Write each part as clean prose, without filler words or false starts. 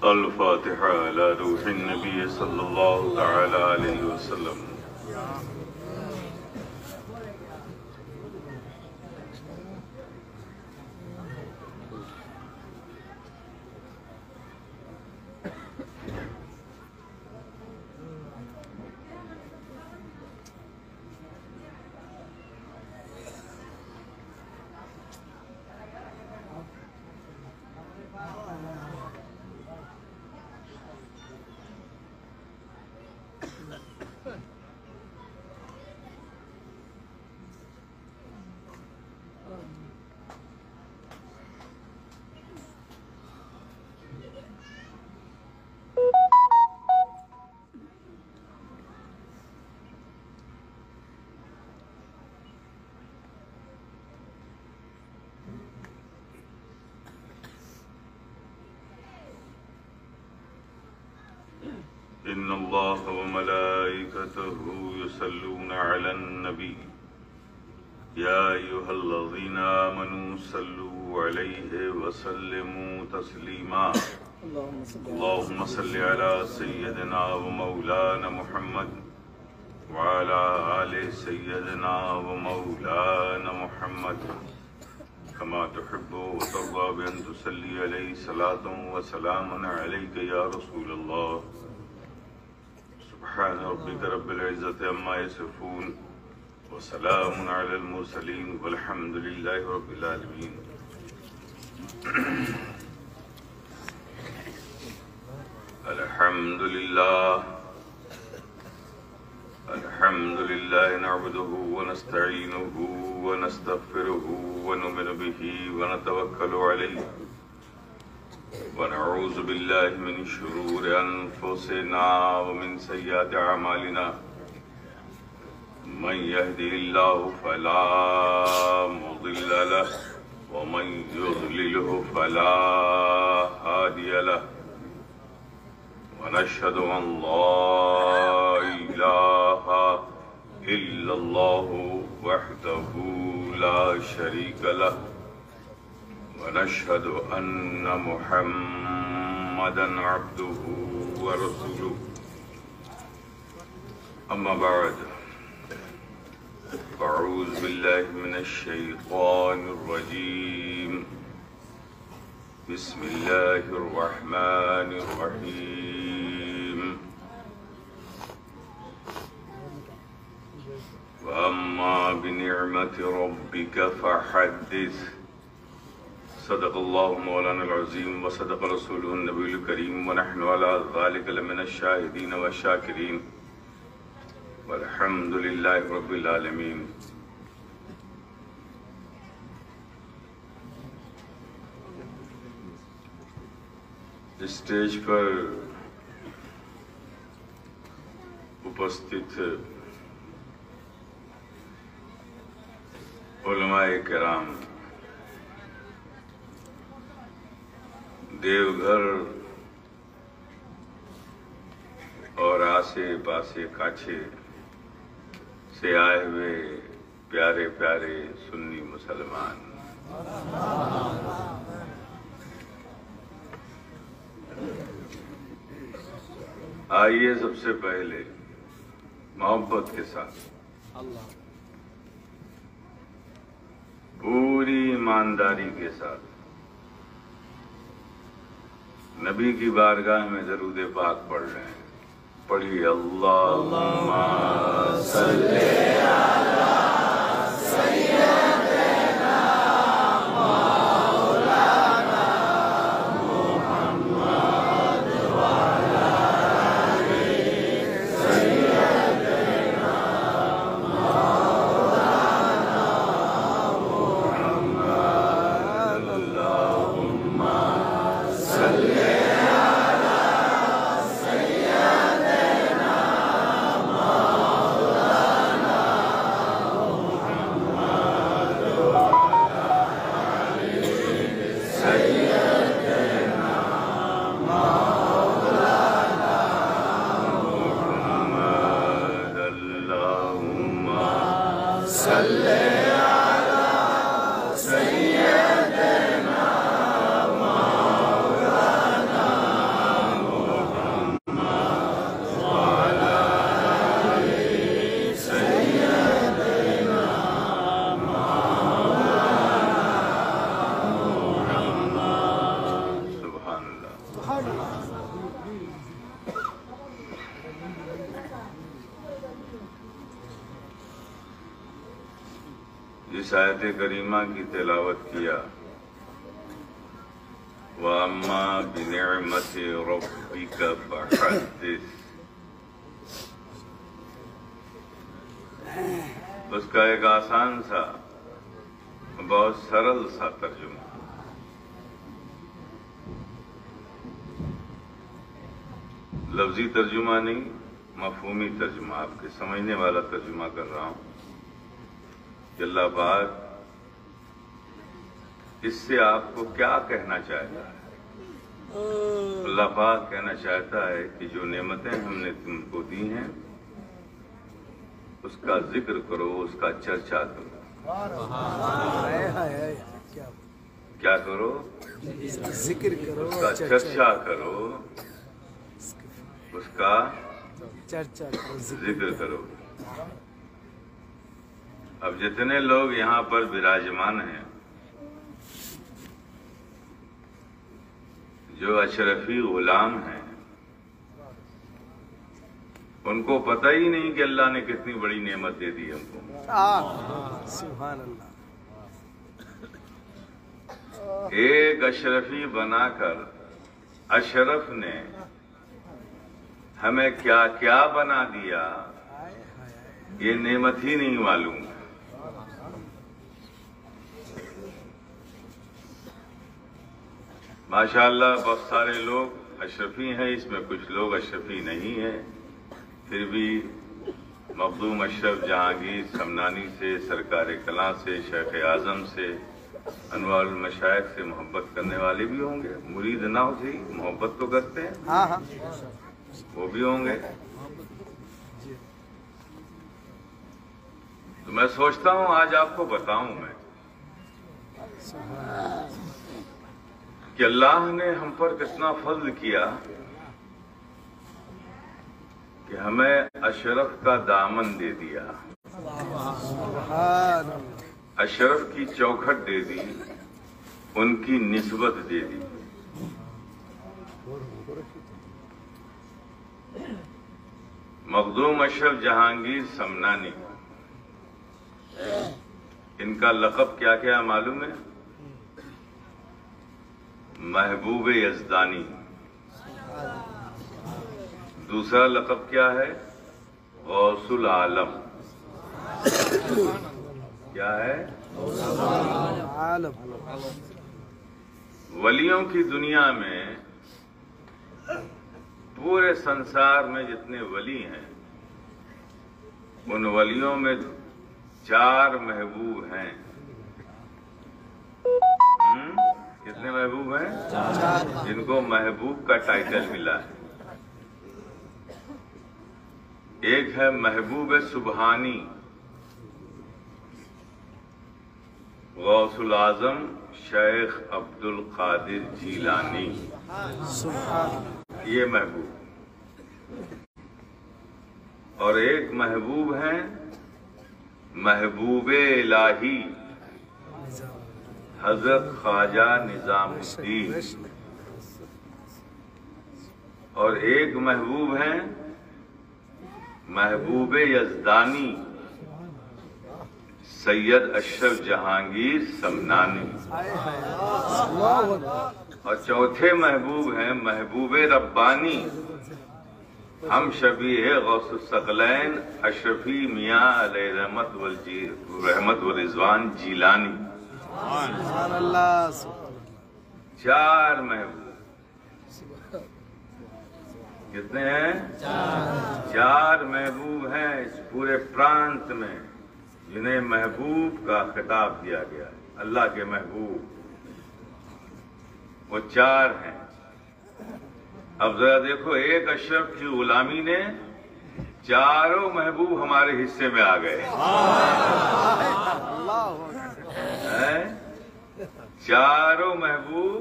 अल-फ़ातिहा अला रूहिन नबी सल्लल्लाहु तआला अलैहि वसल्लम। इन्नल्लाह व मलाइकतहु युसल्लूना अलन नबी या अय्युहल्लज़ीना आमनू सल्लू अलैहि व सल्लिमू तस्लीमा। अल्लाहुम्मा सल्लि अला सय्यदिना व मौलाना मुहम्मद व अला आलि सय्यदिना व मौलाना मुहम्मद कमा तुहिब्बु व तर्दा बि अन तुसल्ली अलैहि सलातुन व सलामुन अलैका या रसूलल्लाह। सुब्हान रब्बिक रब्बिल इज्जति अम्मा यसिफून व सलामुन अलल मुरसलीन वल्हम्दुलिल्लाहि रब्बिल आलमीन। अल्हम्दुलिल्लाह नअब्दुहु व नस्तईनुहु व नस्तगफिरुहु व नुमिनु बिही व नतवक्कलु अलैहि व नऊज़ु बिल्लाहि मिन शुरूरि अनफुसिना व मिन सय्यिआति अमालिना। मन यहदिहिल्लाहु फला मुदिल्ल लहु व मन युद्लिलहु फला हादिय लहु। व नशहदु अन ला इलाहा इल्लल्लाहु वहदहु ला शरीका लहु व नशहदु अन्न मुहम्मदन अब्दुहु व रसूलुहु। अम्मा बाद अऊज़ु बिल्लाहि मिनश शैतानिर रजीम। बिस्मिल्लाहिर रहमानिर रहीम। व अम्मा बिनिअमति रब्बिका फहद्दिस। सदक़ल्लाहु मौलाना अज़ीम व सदक़ रसूलुहुन नबियुल करीम व नहनु अला ज़ालिका लमिनश शाहिदीन व शाकिरीन वल्हम्दुलिल्लाहि रब्बिल आलमीन। स्टेज पर उपस्थित उलमाए किराम, देवघर और आसे पासे काछे से आए हुए प्यारे प्यारे सुन्नी मुसलमान, आइए सबसे पहले मोहब्बत के साथ पूरी ईमानदारी के साथ नबी की बारगाह में दरूद पाक पढ़ रहे हैं। पढ़िए अल्लाहुम्मा सल्ली अला सय्यिदना मौलाना मुहम्मद व अला आलि सय्यिदना मौलाना मुहम्मद। अल्लाहुम्मा सल्ली इस आयत करीमा की तिलावत किया। व अम्मा बिनिअमति रब्बिका फहद्दिस, उसका एक आसान सा बहुत सरल सा तर्जुमा। लफ्जी तर्जुमा नहीं, मफहूमी तर्जुमा, आपके समझने वाला तर्जुमा कर रहा हूं कि अल्लाह पाक इससे आपको क्या कहना चाहता है। अल्लाह पाक कहना चाहता है कि जो नेमतें हमने तुमको दी हैं उसका जिक्र करो, उसका चर्चा करो। क्या करो? जिक्र करो, उसका चर्चा करो, उसका चर्चा करो, जिक्र करो। अब जितने लोग यहाँ पर विराजमान हैं, जो अशरफी गुलाम हैं, उनको पता ही नहीं कि अल्लाह ने कितनी बड़ी नेमत दे दी हमको। सुभान अल्लाह। एक अशरफी बनाकर अशरफ ने हमें क्या क्या बना दिया, ये नेमत ही नहीं मालूम। माशाअल्लाह बहुत सारे लोग अशरफी हैं, इसमें कुछ लोग अशरफी नहीं हैं, फिर भी मखदूम अशरफ जहांगीर समनानी से, सरकार कला से, शेख आजम से, अनवारुल मशाइख से मोहब्बत करने वाले भी होंगे। मुरीद ना हो सही, मोहब्बत तो करते हैं। हाँ हाँ, वो भी होंगे। तो मैं सोचता हूं आज आपको बताऊं मैं कि अल्लाह ने हम पर कितना फज़्ल किया कि हमें अशरफ का दामन दे दिया, अशरफ की चौखट दे दी, उनकी निस्बत दे दी। मखदूम अशरफ जहांगीर समनानी, इनका लक़ब क्या क्या मालूम है? महबूब यज़दानी। दूसरा लक़ब क्या है? गौसुल आलम। क्या है? वलियों की दुनिया में, पूरे संसार में जितने वली हैं, उन वलियों में 4 महबूब हैं। कितने महबूब हैं? 4, जिनको महबूब का टाइटल मिला है। एक है महबूब सुबहानी, गौसुल आजम शेख अब्दुल कादिर जीलानी, ये महबूब। और एक महबूब हैं महबूबे इलाही हजरत ख्वाजा निजामुद्दीन। और एक महबूब हैं महबूबे यज़दानी सैयद अशरफ जहांगीर समनानी। और चौथे महबूब हैं महबूबे रब्बानी हम शबीह गौसुस सकलैन अशरफी मियाँ अलैहि रहमत व रिजवान जीलानी। 4 महबूब। कितने हैं? 4 महबूब हैं इस पूरे प्रांत में, जिन्हें महबूब का खिताब दिया गया है। अल्लाह के महबूब वो 4 हैं। अब जरा देखो, एक अशरफ की गुलामी ने 4 महबूब हमारे हिस्से में आ गए। 4 महबूब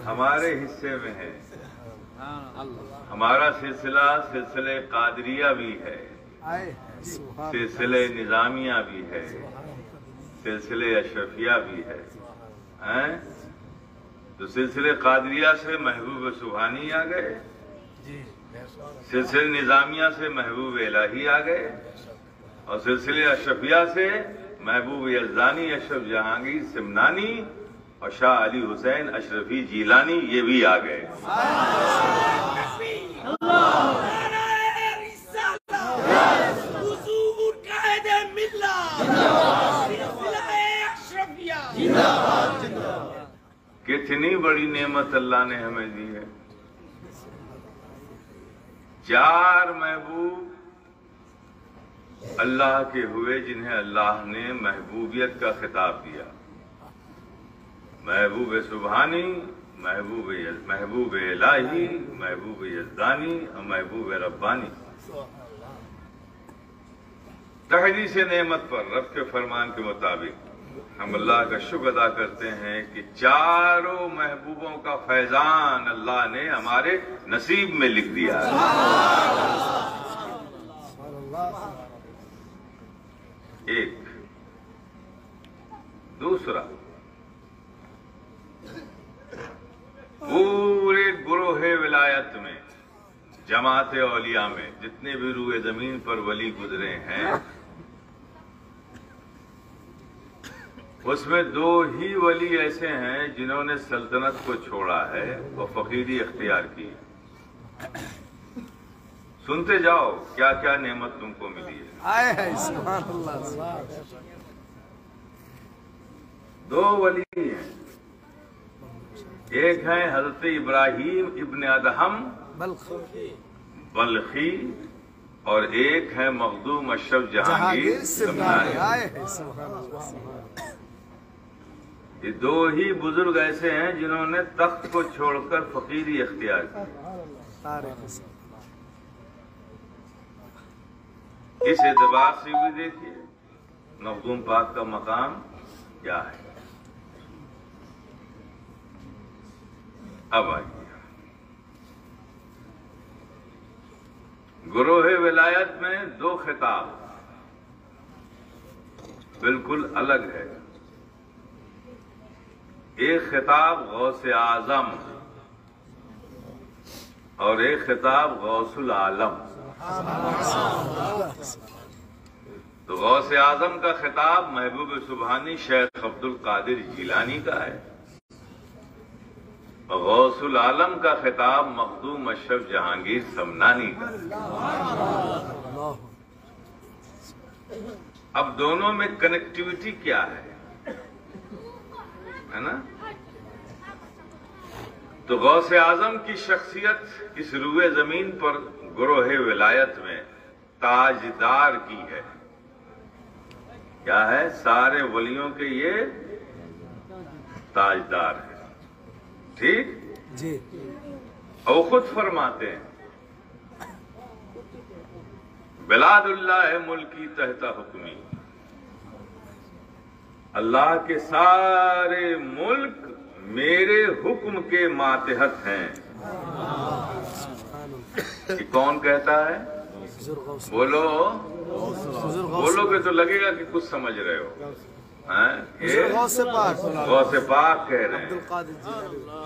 हमारे हिस्से में है। हमारा सिलसिला सिलसिले कादरिया भी है, सिलसिले निजामिया भी है, सिलसिले अशरफिया भी है। तो सिलसिले कादरिया से महबूब सुबहानी आ गए, सिलसिले निजामिया से महबूब इलाही आ गए, और सिलसिले अशरफिया से महबूब यज़दानी अशरफ जहांगीर सिमनानी और शाह अली हुसैन अशरफी जीलानी ये भी आ गए। कितनी बड़ी नेमत अल्लाह ने हमें दी है। 4 महबूब अल्लाह के हुए जिन्हें अल्लाह ने महबूबियत का खिताब दिया। महबूब सुबहानी, महबूब इलाही, महबूब यज़दानी और महबूब रब्बानी। तहदीस नेमत पर रब के फरमान के मुताबिक हम अल्लाह का शुक्र अदा करते हैं कि 4 महबूबों का फैजान अल्लाह ने हमारे नसीब में लिख दिया है। एक दूसरा, पूरे गुरोहे विलायत में, जमात औलिया में जितने भी रूए जमीन पर वली गुजरे हैं, उसमें 2 ही वली ऐसे हैं जिन्होंने सल्तनत को छोड़ा है और फकीरी अख्तियार की। सुनते जाओ क्या क्या नेमत तुमको मिली है। सुभान अल्लाह। 2 वली हैं, एक है हजरत इब्राहिम इब्न अदहम बल्खी और एक है मखदूम अशरफ जहांगीर सिमनानी। ये 2 ही बुजुर्ग ऐसे हैं जिन्होंने तख्त को छोड़कर फकीरी अख्तियार की। इस एतबार से भी देखिए मखदूम पाक का मकाम क्या है। अब आइए, गुरोहे विलायत में 2 खिताब बिल्कुल अलग है। एक खिताब गौसे आजम और एक खिताब गौसुल आलम। तो गौसे आजम का खिताब महबूब सुबहानी शेख अब्दुल कादिर जीलानी का है और गौसुल आलम का खिताब मखदूम अशरफ जहांगीर समनानी का। अब दोनों में कनेक्टिविटी क्या है ना? तो गौसे आजम की शख्सियत इस रूए जमीन पर गुरोहे विलायत में ताजदार की है। क्या है? सारे वलियों के ये ताजदार है। ठीक जी। और खुद फरमाते हैं बिलादुल्लाह मुल्की तहता हुक्मी, अल्लाह के सारे मुल्क मेरे हुक्म के मातहत हैं। कि कौन कहता है? बोलो, बोलोगे तो लगेगा कि कुछ समझ रहे हो। गौसे पाक कह रहे हैं।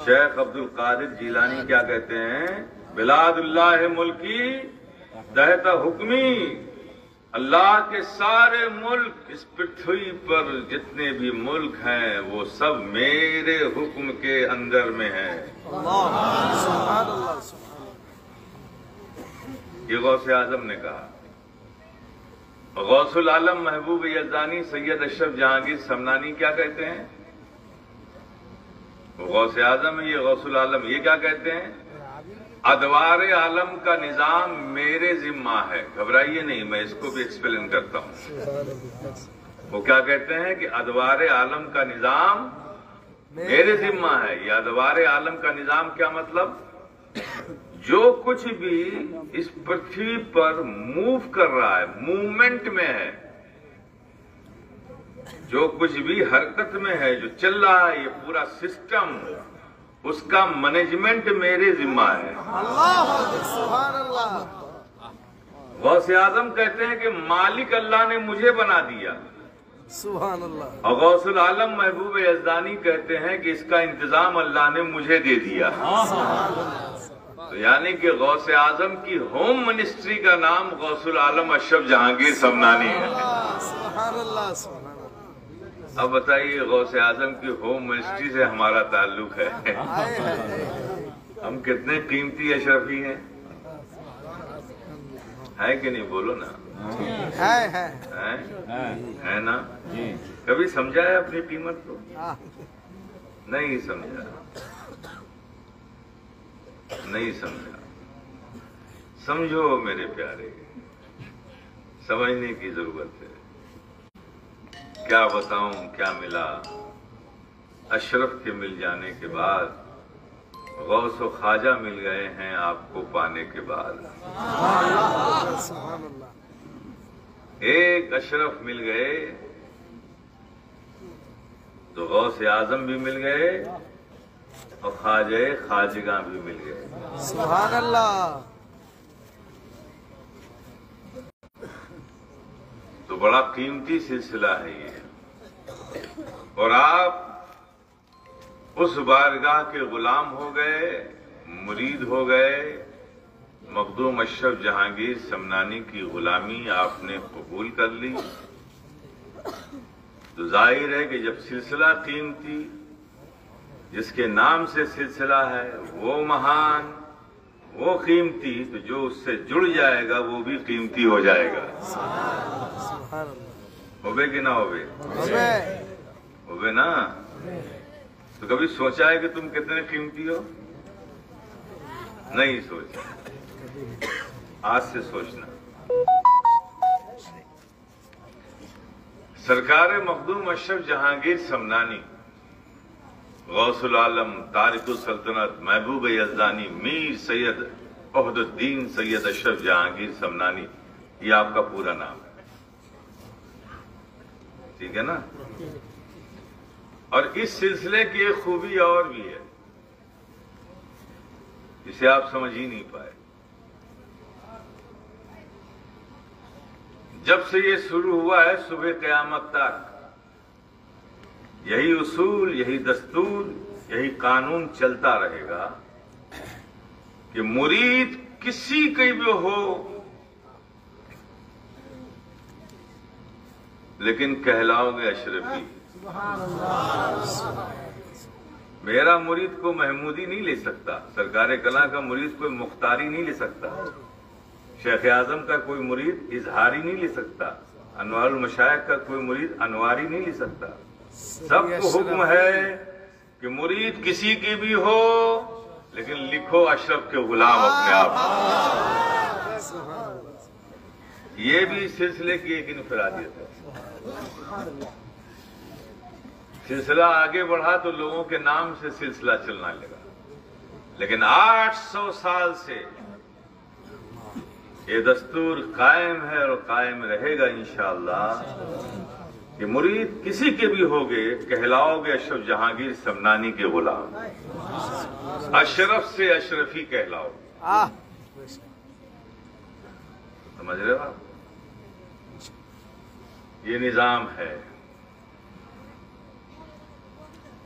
शेख अब्दुल कादिर जीलानी क्या कहते हैं? बिलादुल्लाह मुल्की तहता हुक्मी, अल्लाह के सारे मुल्क, इस पृथ्वी पर जितने भी मुल्क हैं वो सब मेरे हुक्म के अंदर में हैं। ये गौसे आजम ने कहा। गौसुल आलम महबूब यज़दानी सैयद अशरफ जहांगीर समनानी क्या कहते हैं? गौसे आजम है, ये गौसुल आलम ये क्या कहते हैं? अदवार आलम का निजाम मेरे जिम्मा है। घबराइए नहीं, मैं इसको भी एक्सप्लेन करता हूं। वो क्या कहते हैं कि अदवार आलम का निजाम मेरे जिम्मा है। ये अदवार आलम का निजाम क्या मतलब? जो कुछ भी इस पृथ्वी पर मूव कर रहा है, मूवमेंट में है, जो कुछ भी हरकत में है, जो चल रहा है, ये पूरा सिस्टम, उसका मैनेजमेंट मेरे जिम्मा है। गौसे आजम कहते हैं कि मालिक अल्लाह ने मुझे बना दिया। सुभान अल्लाह। और गौसुल आलम महबूब यज़दानी कहते हैं कि इसका इंतजाम अल्लाह ने मुझे दे दिया। तो यानी कि गौसे आजम की होम मिनिस्ट्री का नाम गौसुल आलम अशरफ जहांगीर समनानी है। सुभान अल्लाह, सुभान अल्लाह। अब बताइए, गौसे आजम की होम मिनिस्ट्री से हमारा ताल्लुक है। हम कितने कीमती अशरफी हैं, है कि नहीं? बोलो ना। है ना? कभी समझा है अपनी कीमत को? नहीं समझा, नहीं समझा। समझो मेरे प्यारे, समझने की जरूरत है। क्या बताऊं क्या मिला अशरफ के मिल जाने के बाद, गौस व ख्वाजा मिल गए हैं आपको पाने के बाद। एक अशरफ मिल गए तो गौस आजम भी मिल गए और ख्वाजा खाजिगा भी मिल गए। सुभान अल्लाह। तो बड़ा कीमती सिलसिला है ये, और आप उस बारगाह के गुलाम हो गए, मुरीद हो गए। मखदूम अशरफ जहांगीर समनानी की गुलामी आपने कबूल कर ली। तो जाहिर है कि जब सिलसिला कीमती, जिसके नाम से सिलसिला है, वो महान, वो कीमती, तो जो उससे जुड़ जाएगा वो भी कीमती हो जाएगा। होवे कि ना होवे? होवे ना। तो कभी सोचा है कि तुम कितने कीमती हो? नहीं सोचा। आज से सोचना। सरकार मखदूम अशरफ जहांगीर समनानी, गौसुल आलम, तारिकुल सल्तनत, महबूब यज़दानी, मीर सैयद ओहदुद्दीन सैयद अशरफ जहांगीर समनानी, ये आपका पूरा नाम है। ठीक है ना? और इस सिलसिले की एक खूबी और भी है, जिसे आप समझ ही नहीं पाए। जब से ये शुरू हुआ है, सुबह क़यामत तक यही उसूल, यही दस्तूर, यही कानून चलता रहेगा कि मुरीद किसी के भी हो, लेकिन कहलाओगे अशरफी। मेरा मुरीद को महमूदी नहीं ले सकता, सरकार कला का मुरीद कोई मुख्तारी नहीं ले सकता, शेख आजम का कोई मुरीद इजहारी नहीं ले सकता, अनवारुल मशाइख का कोई मुरीद अनवारी नहीं ले सकता। सबको हुक्म है कि मुरीद किसी की भी हो, लेकिन लिखो अशरफ के गुलाम अपने आप। ये भी सिलसिले की एक इनफरादियत है। सिलसिला आगे बढ़ा तो लोगों के नाम से सिलसिला चलने लगा, लेकिन 800 साल से ये दस्तूर कायम है और कायम रहेगा इंशाअल्लाह कि मुरीद किसी के भी होगे, कहलाओगे अशरफ जहांगीर समनानी के गुलाम। अशरफ से अशरफी कहलाओगे। समझ रहे हो आप? ये निजाम है।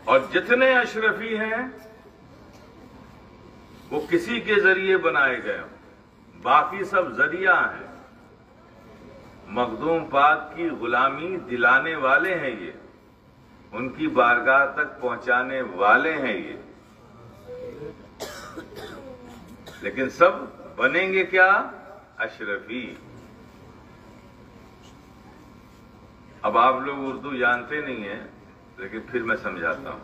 और जितने अशरफी हैं वो किसी के जरिए बनाए गए, बाकी सब जरिया हैं। मखदूम पाक की गुलामी दिलाने वाले हैं ये, उनकी बारगाह तक पहुंचाने वाले हैं ये, लेकिन सब बनेंगे क्या? अशरफी। अब आप लोग उर्दू जानते नहीं हैं, लेकिन फिर मैं समझाता हूं।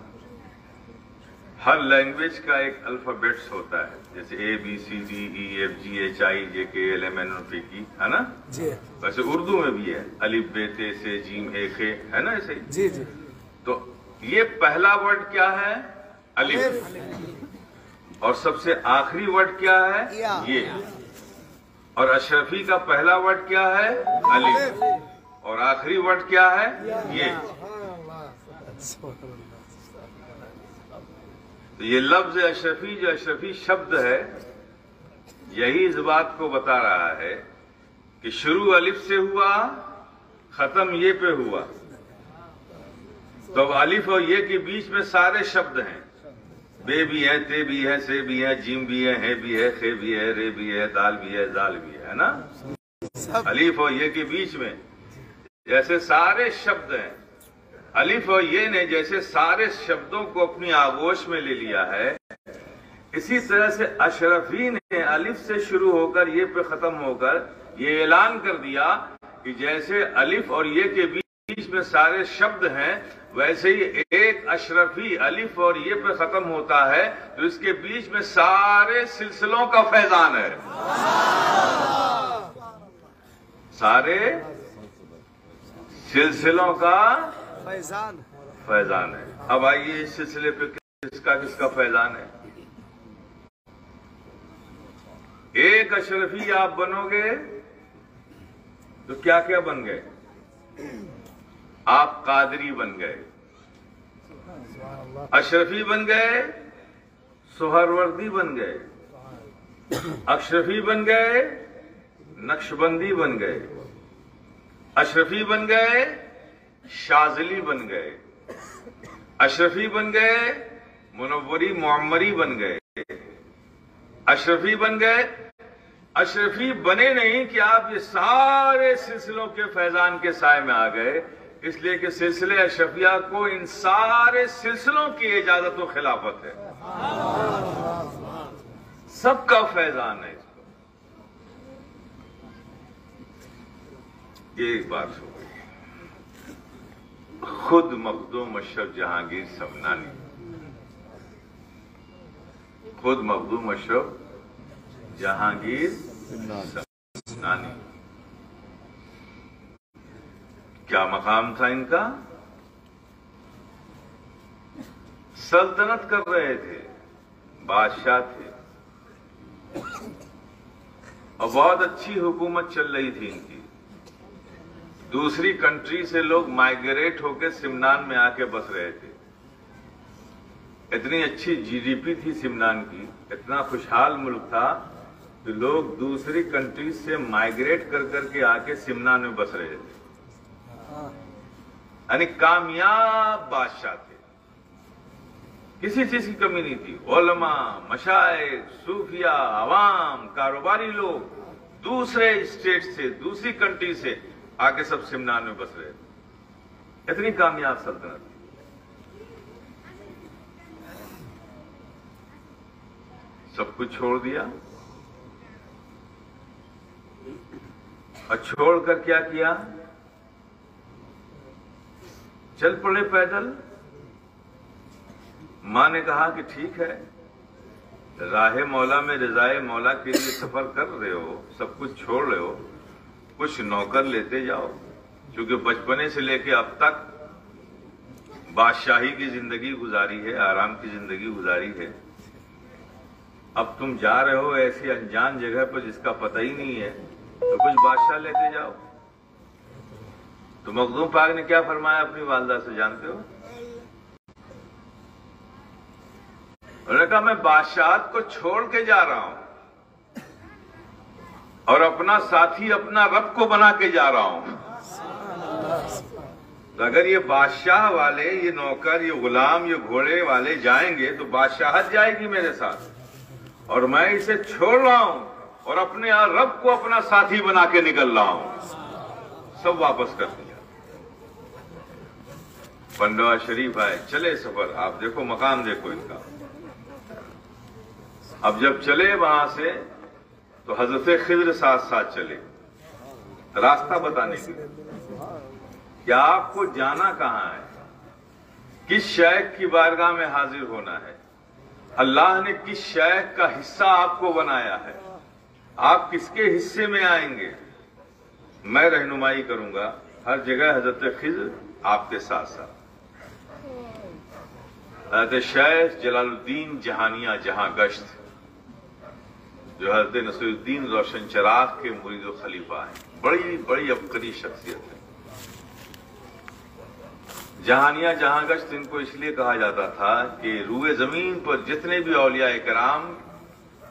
हर लैंग्वेज का एक अल्फाबेट्स होता है, जैसे ABCDEFGHIJKLMNOP की, है ना? जी। वैसे उर्दू में भी है, अलिफ बे ते से जीम ए खे, है ना? ऐसे जी जी। तो ये पहला वर्ड क्या है? अलिफ। और सबसे आखिरी वर्ड क्या है? ये। और अशरफी का पहला वर्ड क्या है? अलिफ। और आखिरी वर्ड क्या है? ये। तो ये लफ्ज अशरफी, जो अशरफी शब्द है, यही इस बात को बता रहा है कि शुरू अलिफ से हुआ, खत्म ये पे हुआ। तो अब अलिफ और ये के बीच में सारे शब्द हैं। बे भी है, ते भी है, से भी है, जीम भी है भी है, खे भी है, रे भी है, दाल भी है, जाल भी है ना? अलिफ और ये के बीच में जैसे सारे शब्द हैं, अलिफ और ये ने जैसे सारे शब्दों को अपनी आगोश में ले लिया है, इसी तरह से अशरफी ने अलिफ से शुरू होकर ये पे खत्म होकर ये ऐलान कर दिया कि जैसे अलिफ और ये के बीच में सारे शब्द हैं, वैसे ही एक अशरफी अलिफ और ये पे खत्म होता है तो इसके बीच में सारे सिलसिलों का फैजान है, सारे सिलसिलों का फैजान है। अब आइए इस सिलसिले पे किसका किसका फैजान है। एक अशरफी आप बनोगे तो क्या क्या बन गए? आप कादरी बन गए, अशरफी बन गए, सुहरवर्दी बन गए, अशरफी बन गए, नक्शबंदी बन गए, अशरफी बन गए, शाजली बन गए, अशरफी बन गए, मुनव्वरी मुअम्मरी बन गए, अशरफी बन गए। अशरफी बने नहीं कि आप ये सारे सिलसिलों के फैजान के साए में आ गए, इसलिए कि सिलसिले अशरफिया को इन सारे सिलसिलों की इजाजत व खिलाफत है, सबका फैजान है इसको। ये एक बात हो गई। खुद मखदूम अशरफ जहांगीर समनानी, खुद मखदूम अशरफ जहांगीर समनानी, क्या मकाम था इनका? सल्तनत कर रहे थे, बादशाह थे और बहुत अच्छी हुकूमत चल रही थी इनकी। दूसरी कंट्री से लोग माइग्रेट होकर सिमनान में आके बस रहे थे। इतनी अच्छी जीडीपी थी सिमनान की, इतना खुशहाल मुल्क था कि लोग दूसरी कंट्री से माइग्रेट कर करके आके सिमनान में बस रहे थे। यानी कामयाब बादशाह थे, किसी चीज की कमी नहीं थी। उलमा, मशाइख, सूफिया, अवाम, कारोबारी लोग दूसरे स्टेट से, दूसरी कंट्री से आके सब सिमनान में बस रहे थे। इतनी कामयाब सल्तनत थी। सब कुछ छोड़ दिया और छोड़कर क्या किया? चल पड़े पैदल। मां ने कहा कि ठीक है, राहे मौला में रिजाए मौला के लिए सफर कर रहे हो, सब कुछ छोड़ रहे हो, कुछ नौकर लेते जाओ, क्योंकि बचपने से लेके अब तक बादशाही की जिंदगी गुजारी है, आराम की जिंदगी गुजारी है। अब तुम जा रहे हो ऐसी अनजान जगह पर जिसका पता ही नहीं है, तो कुछ बादशाह लेते जाओ। तो मखदूम पाक ने क्या फरमाया अपनी वालदा से, जानते हो? उन्होंने कहा मैं बादशाहत को छोड़ के जा रहा हूं और अपना साथी अपना रब को बना के जा रहा हूं। तो अगर ये बादशाह वाले, ये नौकर, ये गुलाम, ये घोड़े वाले जाएंगे तो बादशाहत जाएगी मेरे साथ, और मैं इसे छोड़ रहा हूं और अपने रब को अपना साथी बना के निकल रहा हूं। सब वापस कर दिया। पंडवा शरीफ आए, चले सफर। आप देखो मकाम, देखो इनका। अब जब चले वहां से तो हजरत खिज्र साथ साथ चले, रास्ता बताने के लिए कि आपको जाना कहां है, किस शेख की बारगाह में हाजिर होना है, अल्लाह ने किस शेख का हिस्सा आपको बनाया है, आप किसके हिस्से में आएंगे, मैं रहनुमाई करूंगा हर जगह। हजरत खिज्र आपके साथ साथ। हजरत शेख जलालुद्दीन जहानिया जहां गश्त, जो हजरत नसीरुद्दीन रोशन चराग के मुरीद व खलीफा हैं, बड़ी बड़ी अबकरी शख्सियत है। जहानिया जहां गश्त इनको इसलिए कहा जाता था कि रूए जमीन पर जितने भी औलिया इकराम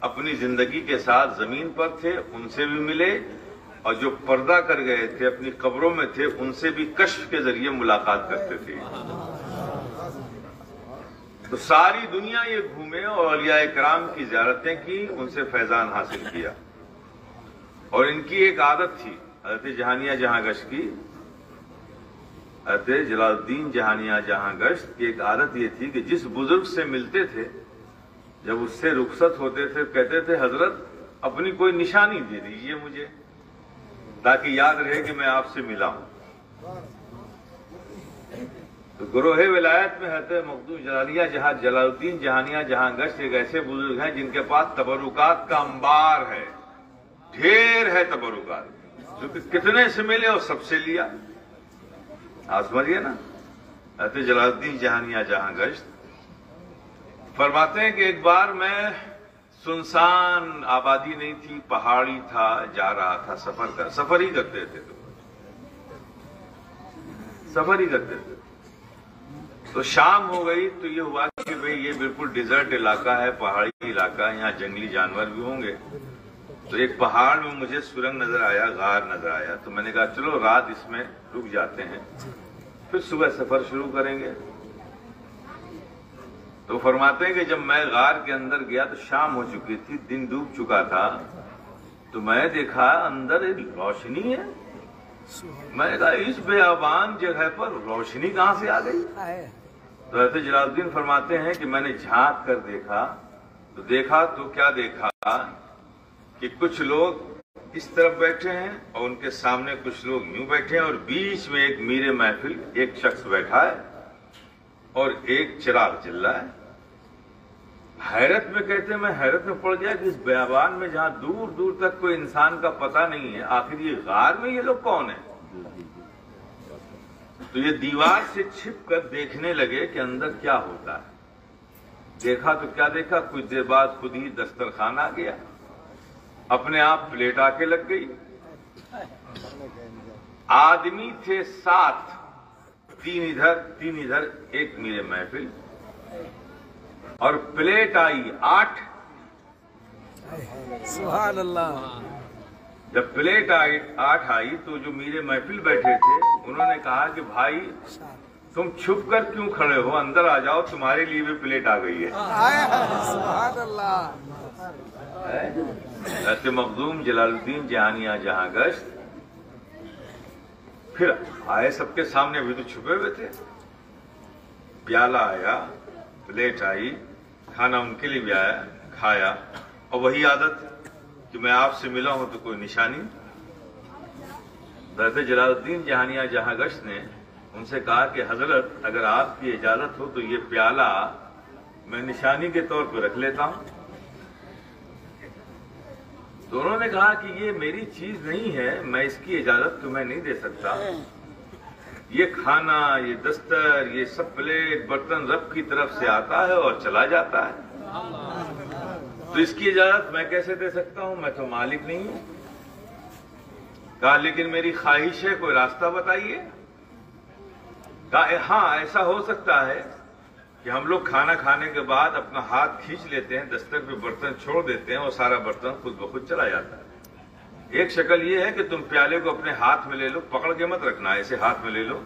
अपनी जिंदगी के साथ जमीन पर थे उनसे भी मिले, और जो पर्दा कर गए थे अपनी कब्रों में थे उनसे भी कश्फ के जरिए मुलाकात करते थे। तो सारी दुनिया ये घूमे और औलिया इकराम की ज़ियारतें की, उनसे फैजान हासिल किया। और इनकी एक आदत थी हज़रत जहानिया जहां गश्त की हज़रत जलालुद्दीन जहानिया जहां गश्त की एक आदत ये थी कि जिस बुजुर्ग से मिलते थे, जब उससे रुखसत होते थे, कहते थे हजरत अपनी कोई निशानी दे दीजिए मुझे, ताकि याद रहे कि मैं आपसे मिला हूं। तो गुरोहे विलायत में हज़रत मखदूम जलालिया जलालुद्दीन जहानिया जहां गश्त एक ऐसे बुजुर्ग हैं जिनके पास तबरुकात का अंबार है, ढेर है तबरुकात, जो कि कितने से मिले और सबसे लिया। आप समझिए ना। हज़रत जलालुद्दीन जहानिया जहां गश्त फरमाते हैं कि एक बार मैं, सुनसान आबादी नहीं थी, पहाड़ी था, जा रहा था, सफर ही करते थे, सफर ही करते थे। तो शाम हो गई तो ये हुआ कि भाई ये बिल्कुल डिजर्ट इलाका है, पहाड़ी इलाका है, यहाँ जंगली जानवर भी होंगे। तो एक पहाड़ में मुझे सुरंग नजर आया, गार नजर आया, तो मैंने कहा चलो रात इसमें रुक जाते हैं, फिर सुबह सफर शुरू करेंगे। तो फरमाते हैं कि जब मैं गार के अंदर गया तो शाम हो चुकी थी, दिन डूब चुका था, तो मैं देखा अंदर एक रोशनी है। मैंने कहा इस बेआबान जगह पर रोशनी कहां से आ गई? तो हज़रत जलालुद्दीन फरमाते हैं कि मैंने झांक कर देखा, तो क्या देखा कि कुछ लोग इस तरफ बैठे हैं और उनके सामने कुछ लोग यूं बैठे हैं, और बीच में एक मीरे महफिल एक शख्स बैठा है और एक चिराग जल रहा है। हैरत में, कहते हैं मैं हैरत में पड़ गया कि इस बयाबान में जहां दूर दूर तक कोई इंसान का पता नहीं है, आखिर ये गार में ये लोग कौन है? तो ये दीवार से छिप कर देखने लगे कि अंदर क्या होता है। देखा तो क्या देखा, कुछ देर बाद खुद ही दस्तरखान आ गया, अपने आप प्लेट आके लग गई। आदमी थे 7, 3 इधर, एक मीरे महफिल, और प्लेट आई 8। सुभान अल्लाह। जब प्लेट आई 8 आई तो जो मीरे महफिल बैठे थे उन्होंने कहा कि भाई तुम छुप कर क्यों खड़े हो, अंदर आ जाओ, तुम्हारे लिए भी प्लेट आ गई है। सुभान अल्लाह। हज़रत मखदूम जलालुद्दीन जहानिया जहां गश्त फिर आए सबके सामने, भी तो छुपे हुए थे। प्याला आया, प्लेट आई, खाना उनके लिए भी आया, खाया, और वही आदत कि मैं आपसे मिला हूं तो कोई निशानी। हज़रत जलालुद्दीन जहानिया जहां गश्त ने उनसे कहा कि हजरत अगर आपकी इजाजत हो तो ये प्याला मैं निशानी के तौर पर रख लेता हूं। तो उन्होंने कहा कि ये मेरी चीज नहीं है, मैं इसकी इजाजत तुम्हें नहीं दे सकता। ये खाना, ये दस्तर, ये सब प्लेट बर्तन रब की तरफ से आता है और चला जाता है, तो इसकी इजाजत मैं कैसे दे सकता हूं, मैं तो मालिक नहीं हूं। कहा लेकिन मेरी ख्वाहिश है, कोई रास्ता बताइए। कहा हाँ, ऐसा हो सकता है कि हम लोग खाना खाने के बाद अपना हाथ खींच लेते हैं, दस्तर पे बर्तन छोड़ देते हैं और सारा बर्तन खुद ब खुद चला जाता है। एक शक्ल ये है कि तुम प्याले को अपने हाथ में ले लो, पकड़ के मत रखना, ऐसे हाथ में ले लो।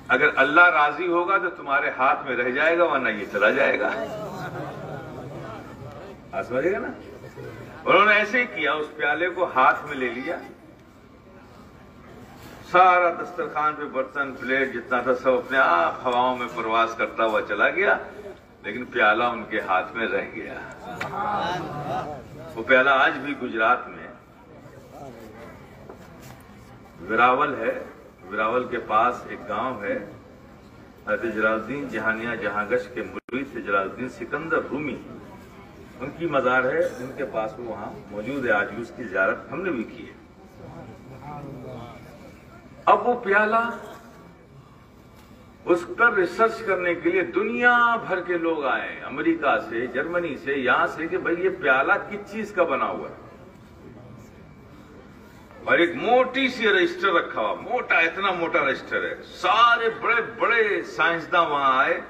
अगर अल्लाह राजी होगा तो तुम्हारे हाथ में रह जाएगा, वरना ये चला जाएगा। आप समझिएगा ना। उन्होंने ऐसे ही किया, उस प्याले को हाथ में ले लिया, सारा दस्तरखान पे बर्तन प्लेट जितना था सब अपने आप हवाओं में प्रवास करता हुआ चला गया, लेकिन प्याला उनके हाथ में रह गया। वो प्याला आज भी गुजरात में वेरावल है, वेरावल के पास एक गांव है। हज़रत जलालुद्दीन जहानिया जहां गश्त के मुरीद से जलालुद्दीन सिकंदर रूमी, उनकी मजार है, उनके पास वो वहां मौजूद है, आज भी उसकी ज़ियारत हमने भी की है। अब वो प्याला, उस पर रिसर्च करने के लिए दुनिया भर के लोग आए, अमेरिका से, जर्मनी से, यहां से, कि भाई ये प्याला किस चीज का बना हुआ है। और एक मोटी सी रजिस्टर रखा हुआ, मोटा, इतना मोटा रजिस्टर है। सारे बड़े बड़े साइंसदान वहां आए,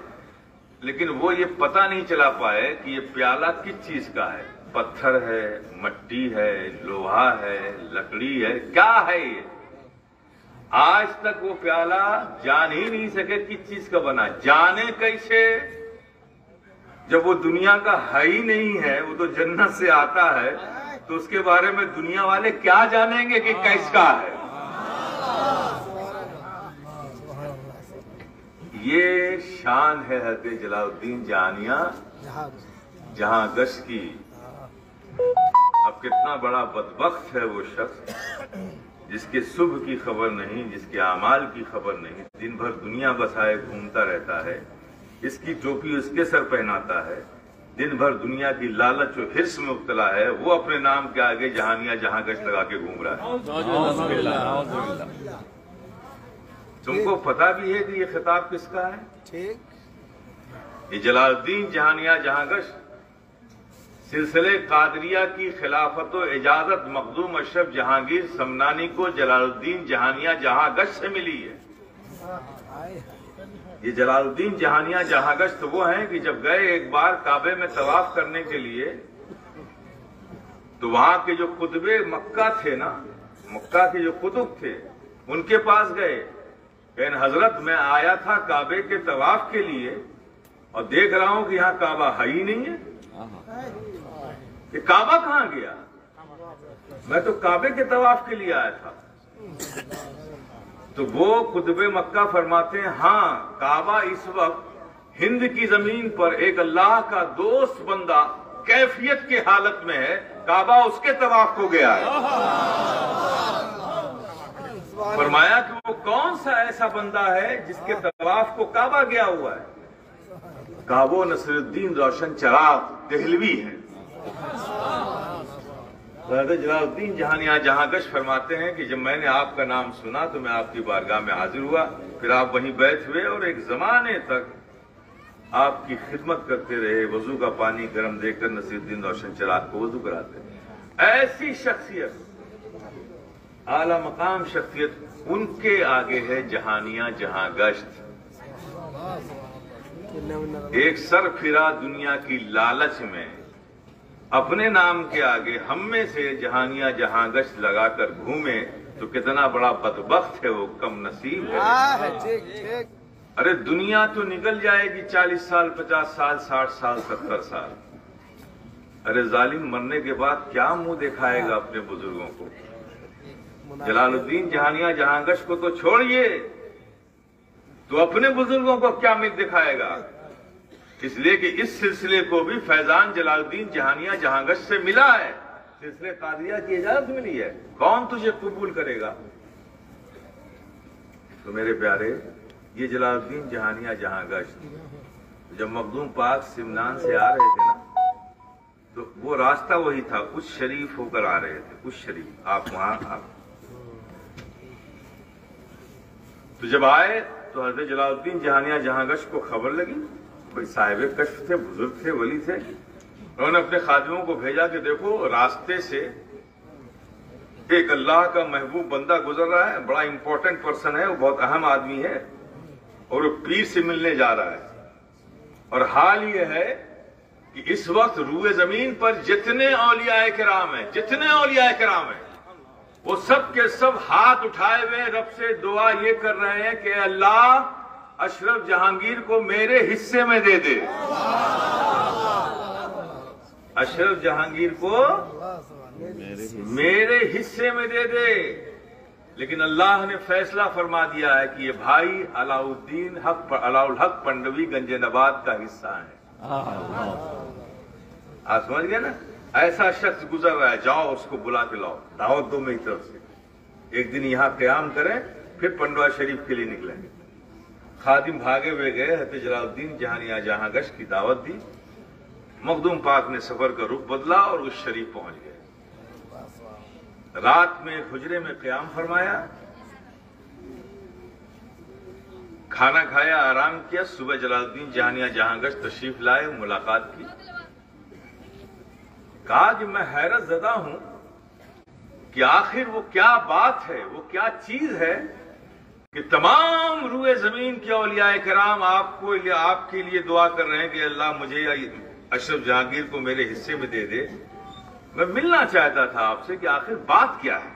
लेकिन वो ये पता नहीं चला पाए कि ये प्याला किस चीज का है। पत्थर है, मट्टी है, लोहा है, लकड़ी है, क्या है ये? आज तक वो प्याला जान ही नहीं सके किस चीज का बना। जाने कैसे, जब वो दुनिया का है ही नहीं है, वो तो जन्नत से आता है, तो उसके बारे में दुनिया वाले क्या जानेंगे कि किसका है। ये शान है हज़रत जलालुद्दीन जहानिया जहां गश की। अब कितना बड़ा बदबख्त है वो शख्स जिसके सुबह की खबर नहीं, जिसके आमाल की खबर नहीं, दिन भर दुनिया बसाए घूमता रहता है, इसकी टोपी उसके सर पहनाता है, दिन भर दुनिया की लालच और हिर्स में मुब्तला है, वो अपने नाम के आगे जहानिया जहां गश लगा के घूम रहा है। तुमको पता भी है कि ये खिताब किसका है? ठीक। ये जलालुद्दीन जहानिया जहां गश सिलसिले कादरिया की खिलाफत और इजाजत मखदूम अशरफ जहांगीर समनानी को जलालुद्दीन जहानिया जहां गश से मिली है। ये जलालुद्दीन जहानिया जहां गश तो वो हैं कि जब गए एक बार काबे में तवाफ करने के लिए, तो वहां के जो कुतुबे मक्का थे ना, मक्का के जो कुतुब थे, उनके पास गए, कहन हजरत मैं आया था काबे के तवाफ के लिए और देख रहा हूं कि यहाँ काबा है ही नहीं है। ये काबा कहां गया? मैं तो काबे के तवाफ के लिए आया था। तो वो कुतुबे मक्का फरमाते हैं, हाँ काबा इस वक्त हिंद की जमीन पर एक अल्लाह का दोस्त बंदा कैफियत की हालत में है, काबा उसके तवाफ को गया है। फरमाया कि वो कौन सा ऐसा बंदा है जिसके तवाफ को काबा गया हुआ है? काबो नसरुद्दीन रोशन चराग देहलवी है। हज़रत जलालुद्दीन जहानिया जहां गश फरमाते हैं कि जब मैंने आपका नाम सुना तो मैं आपकी बारगाह में हाजिर हुआ, फिर आप वहीं बैठ हुए और एक जमाने तक आपकी खिदमत करते रहे, वजू का पानी गर्म देकर नसीरुद्दीन रोशन चराग को वजू कराते। ऐसी शख्सियत, आला मकाम शख्सियत, उनके आगे है जहानिया जहां गश्त। एक सर फिरा दुनिया की लालच में अपने नाम के आगे हम में से जहानिया जहां गश्त लगाकर घूमे तो कितना बड़ा बदबख्त है वो, कम नसीब है। ठीक। अरे दुनिया तो निकल जाएगी 40 साल, 50 साल, 60 साल, 70 साल। अरे जालिम मरने के बाद क्या मुंह दिखाएगा अपने बुजुर्गों को? जलालुद्दीन जहानिया जहां गश को तो छोड़िए, तो अपने बुजुर्गों को क्या मुंह दिखाएगा? इसलिए कि इस सिलसिले को भी फैजान जलालुद्दीन जहानिया जहां गश से मिला है, सिलसिले कादरिया की इजाजत मिली है। कौन तुझे कबूल करेगा? तो मेरे प्यारे, ये जलालुद्दीन जहानिया जहां गश जब मखदूम पाक सिमनान से आ रहे थे ना, तो वो रास्ता वही था, कुछ शरीफ होकर आ रहे थे, कुछ शरीफ। आप वहां आप तो जब आए तो हज़रत जलालुद्दीन जहानिया जहां गश को खबर लगी, कोई साहिब कश्फ थे, बुजुर्ग थे, वली थे। उन्होंने अपने खादिमों को भेजा कि देखो रास्ते से एक अल्लाह का महबूब बंदा गुजर रहा है, बड़ा इंपॉर्टेंट पर्सन है, वो बहुत अहम आदमी है और वो पीर से मिलने जा रहा है। और हाल ये है कि इस वक्त रूए जमीन पर जितने औलिया किराम हैं, जितने औलिया किराम हैं, वो सब के सब हाथ उठाए हुए रब से दुआ ये कर रहे हैं कि अल्लाह अशरफ जहांगीर को मेरे हिस्से में दे दे। अशरफ जहांगीर को मेरे हिस्से में दे दे। लेकिन अल्लाह ने फैसला फरमा दिया है कि ये भाई अलाउद्दीन अलाउल हक पंडवी गंजनबाद का हिस्सा है। आप समझ गए ना? ऐसा शख्स गुजर रहा है, जाओ उसको बुला के लाओ, दावत दो मेरी तरफ से। एक दिन यहां क्याम करें, फिर पंडवा शरीफ के लिए निकलेंगे। खादिम भागे हुए गए, हज़रत जलालुद्दीन जहानिया जहां गश की दावत दी। मखदूम पाक ने सफर का रुख बदला और उस शरीफ पहुंच गए। रात में हुजरे में क़याम फरमाया, खाना खाया, आराम किया। सुबह जलालुद्दीन जहानिया जहां गश तशरीफ लाए, मुलाकात की। कहा कि मैं हैरत ज़दा हूं कि आखिर वो क्या बात है, वो क्या चीज है कि तमाम रूए जमीन के औलिया किराम आपके लिए दुआ कर रहे हैं कि अल्लाह मुझे अशरफ जहांगीर को मेरे हिस्से में दे दे। मैं मिलना चाहता था आपसे कि आखिर बात क्या है।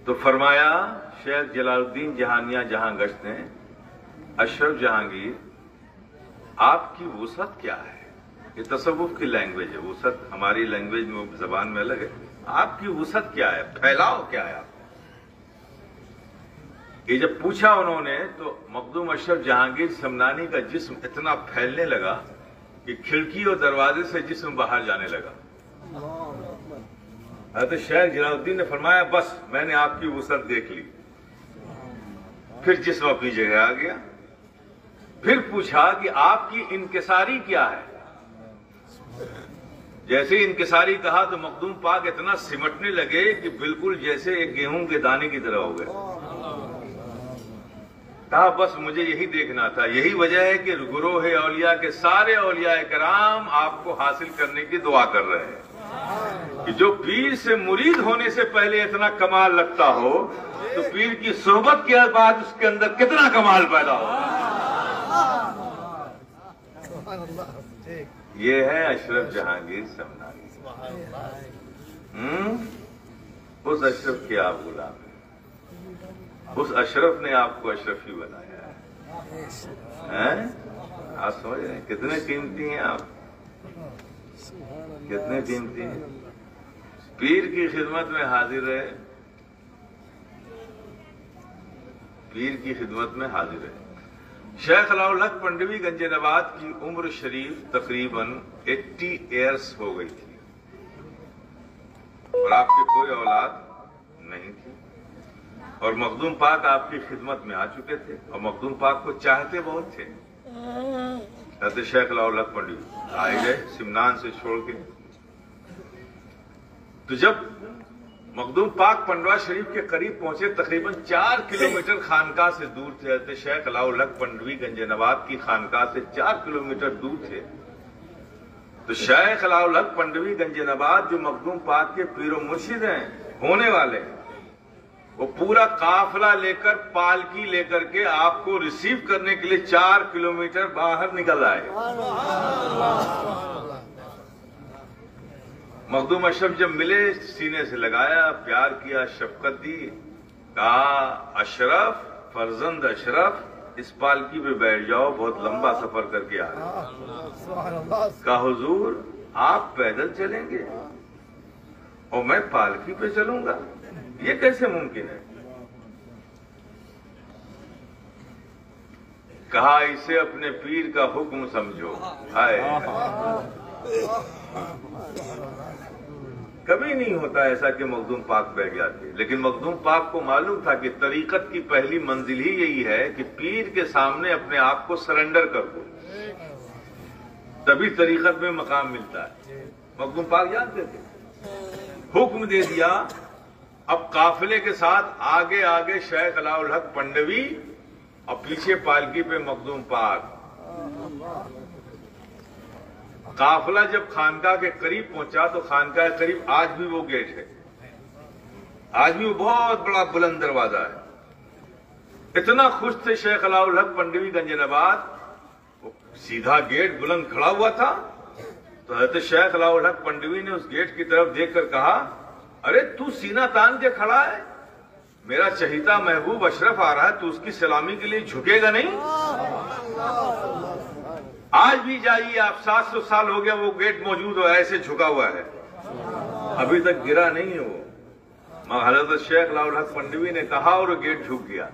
तो फरमाया शेख जलालुद्दीन जहानिया जहां गश ने, अशरफ जहांगीर आपकी वुसअत क्या है? ये तसव्वुफ की लैंग्वेज है, वुसअत हमारी लैंग्वेज में जबान में अलग है। आपकी वुसअत क्या है, फैलाव क्या है? ये जब पूछा उन्होंने तो मखदूम अशरफ जहांगीर समनानी का जिस्म इतना फैलने लगा कि खिड़की और दरवाजे से जिस्म बाहर जाने लगा। हज़रत शेख जलालुद्दीन ने फरमाया, बस मैंने आपकी वुसअत देख ली। फिर जिस्म अपनी जगह आ गया। फिर पूछा कि आपकी इंकिसारी क्या है। जैसे इंकिसारी कहा तो मखदूम पाक इतना सिमटने लगे कि बिल्कुल जैसे एक गेहूं के दाने की तरह हो गए। कहा बस मुझे यही देखना था। यही वजह है कि गुरोह औलिया के सारे औलिया कराम आपको हासिल करने की दुआ कर रहे हैं कि जो पीर से मुरीद होने से पहले इतना कमाल लगता हो तो पीर की सोहबत के बाद उसके अंदर कितना कमाल पैदा हो। ये है अशरफ जहांगीर समनानी। उस अशरफ के आप गुलाम हैं। उस अशरफ ने आपको अशरफी बनाया है। आप समझ रहे हैं कितने कीमती हैं आप, कितने कीमती हैं। पीर की खिदमत में हाजिर रहे, पीर की खिदमत में हाजिर है। शेख अलाउल हक पंडवी गंजनवाद की उम्र शरीफ तकरीबन 80 ईयर्स हो गई थी और आपकी कोई औलाद नहीं थी और मखदूम पाक आपकी खिदमत में आ चुके थे और मखदूम पाक को चाहते बहुत थे। हज़रत शेख अलाउल हक पंडवी आए गए सिमनान से छोड़ के। तो जब मखदूम पाक पंडवा शरीफ के करीब पहुंचे, तकरीबन 4 किलोमीटर खानकाह से दूर थे। हज़रत शेख अलाउल हक पंडवी गंजनवाद की खानकाह से 4 किलोमीटर दूर थे। तो शेख अलाउल हक पंडवी गंजनवाद जो मखदूम पाक के पीरो मुर्शिद हैं, होने वाले हैं, वो पूरा काफिला लेकर पालकी लेकर के आपको रिसीव करने के लिए 4 किलोमीटर बाहर निकल आए। मखदूम अशरफ जब मिले, सीने से लगाया, प्यार किया, शफकत दी, कहा अशरफ, फर्जंद अशरफ, इस पालकी पे बैठ जाओ, बहुत लंबा सफर करके आ रहे। कहा हुजूर आप पैदल चलेंगे और मैं पालकी पे चलूंगा, ये कैसे मुमकिन है। कहा इसे अपने पीर का हुक्म समझो। हाय, कभी नहीं होता ऐसा कि मखदूम पाक बैठ जाते, लेकिन मखदूम पाक को मालूम था कि तरीकत की पहली मंजिल ही यही है कि पीर के सामने अपने आप को सरेंडर कर दो, तभी तरीकत में मकाम मिलता है। मखदूम पाक जानते थे। हुक्म दे दिया। अब काफिले के साथ आगे आगे शेख अलाउल हक पंडवी और पीछे पालकी पे मखदूम पाक। काफिला जब खानकाह के करीब पहुंचा तो खानकाह के करीब आज भी वो गेट है, आज भी वो बहुत बड़ा बुलंद दरवाजा है। इतना खुश थे शेख अलाउल हक पंडवी गंजनवाद, वो सीधा गेट बुलंद खड़ा हुआ था। तो हज़रत शेख अलाउल हक पंडवी ने उस गेट की तरफ देखकर कहा, अरे तू सीना तान के खड़ा है, मेरा चहीता महबूब अशरफ आ रहा है, तू उसकी सलामी के लिए झुकेगा नहीं। आज भी जाइए आप, 700 साल हो गया वो गेट मौजूद हो, ऐसे झुका हुआ है, अभी तक गिरा नहीं है वो। हज़रत शेख अलाउल हक पंडवी ने कहा और गेट झुक गया।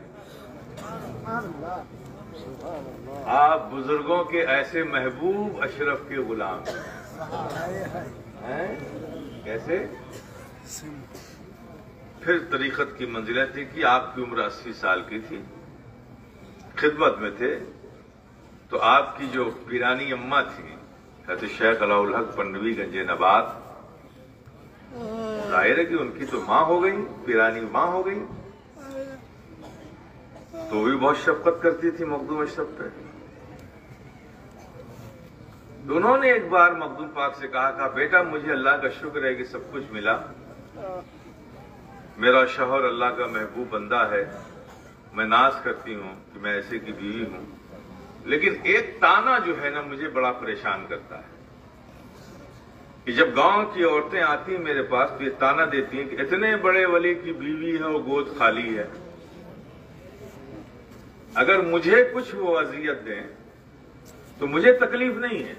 आप बुजुर्गों के ऐसे महबूब अशरफ के गुलाम हैं। कैसे? फिर तरीकत की मंजिलें थी कि आपकी उम्र 80 साल की थी, खिदमत में थे, तो आपकी जो पीरानी अम्मा थी हज़रत शेख अलाउल हक पंडवी गंजनवाद, जाहिर है कि उनकी तो मां हो गई, पीरानी मां हो गई, तो भी बहुत शफकत करती थी मखदूम अशरफ पे। तो उन्होंने एक बार मखदूम पाक से कहा बेटा मुझे अल्लाह का शुक्र है कि सब कुछ मिला, मेरा शौहर अल्लाह का महबूब बंदा है, मैं नाज करती हूँ कि मैं ऐसे की बीवी हूँ, लेकिन एक ताना जो है ना मुझे बड़ा परेशान करता है कि जब गांव की औरतें आती मेरे पास तो ये ताना देती हैं कि इतने बड़े वली की बीवी है वो गोद खाली है, अगर मुझे कुछ वो अजियत दें तो मुझे तकलीफ नहीं है,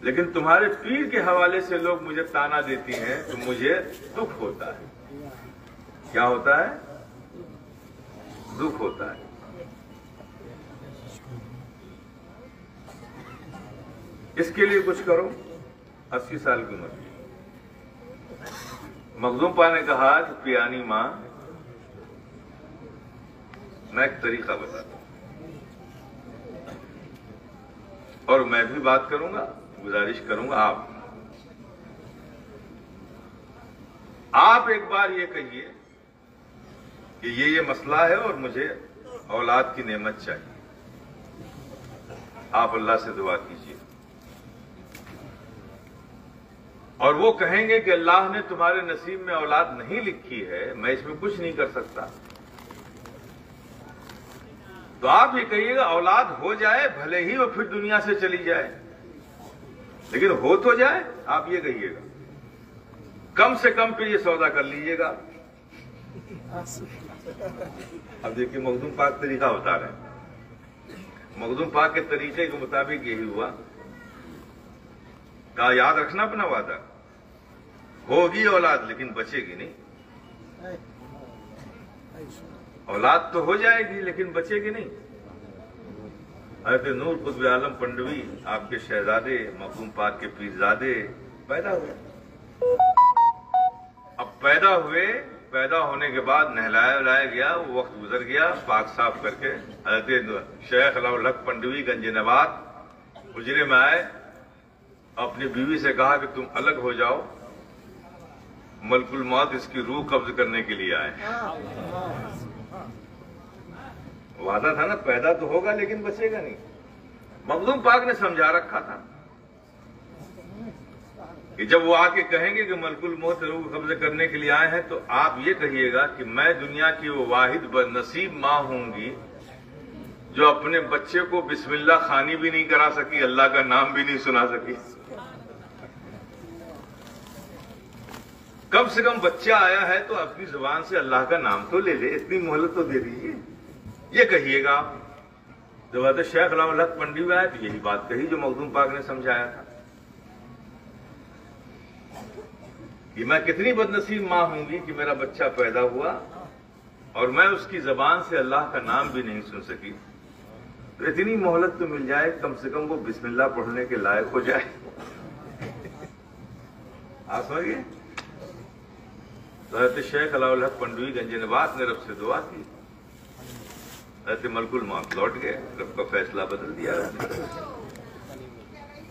लेकिन तुम्हारे पीर के हवाले से लोग मुझे ताना देती हैं तो मुझे दुख होता है। क्या होता है? दुख होता है। इसके लिए कुछ करो। 80 साल की उम्र। मखदूम पा ने कहा कि पियानी माँ, मैं एक तरीका बताता हूं और मैं भी बात करूंगा, गुजारिश करूंगा आप एक बार ये कहिए कि ये मसला है और मुझे औलाद की नेमत चाहिए। आप अल्लाह से दुआ कीजिए और वो कहेंगे कि अल्लाह ने तुम्हारे नसीब में औलाद नहीं लिखी है, मैं इसमें कुछ नहीं कर सकता। तो आप ये कहिएगा औलाद हो जाए, भले ही वो फिर दुनिया से चली जाए, लेकिन हो तो जाए। आप ये कहिएगा, कम से कम पे ये सौदा कर लीजिएगा। अब देखिए मखदूम पाक तरीका बता रहे हैं। मखदूम पाक के तरीके के मुताबिक यही हुआ। कहा याद रखना अपना वादा, होगी औलाद लेकिन बचेगी नहीं। औलाद तो हो जाएगी लेकिन बचेगी नहीं। हज़रत नूर कुतुब आलम पंडवी, आपके शहजादे, मखदूम पाक के पीरजादे पैदा हुए। अब पैदा होने के बाद नहलाया वलाया गया, वो वक्त गुजर गया, पाक साफ करके हज़रत शेख अलाउल-हक पंडवी गंज नवात हुजरे में आए, अपनी बीवी से कहा कि तुम अलग हो जाओ, मलकुल मौत इसकी रूह कब्ज करने के लिए आए। वादा था ना, पैदा तो होगा लेकिन बचेगा नहीं। मखदूम पाक ने समझा रखा था कि जब वो आके कहेंगे कि मलकुल मौत रूह कब्ज करने के लिए आए हैं, तो आप ये कहिएगा कि मैं दुनिया की वो वाहिद बदनसीब मां होंगी जो अपने बच्चे को बिस्मिल्लाह खानी भी नहीं करा सकी, अल्लाह का नाम भी नहीं सुना सकी। कम से कम बच्चा आया है तो अपनी जुबान से अल्लाह का नाम तो ले ले, इतनी मोहलत तो दे दीजिए। ये कहिएगा आप। जब हज़रत शेख अलाउल-हक पंडवी आए तो यही बात कही जो मखदूम पाक ने समझाया था कि मैं कितनी बदनसीब मां होंगी कि मेरा बच्चा पैदा हुआ और मैं उसकी जबान से अल्लाह का नाम भी नहीं सुन सकी। तो इतनी मोहलत तो मिल जाए, कम से कम वो बिस्मिल्लाह पढ़ने के लायक हो जाए। आप समझिए। तो हज़रत शेख अलाउल-हक पंडवी गंज नवात ने रब से दुआ की, हज़रत मलकुल मौत लौट गए, रब का फैसला बदल दिया।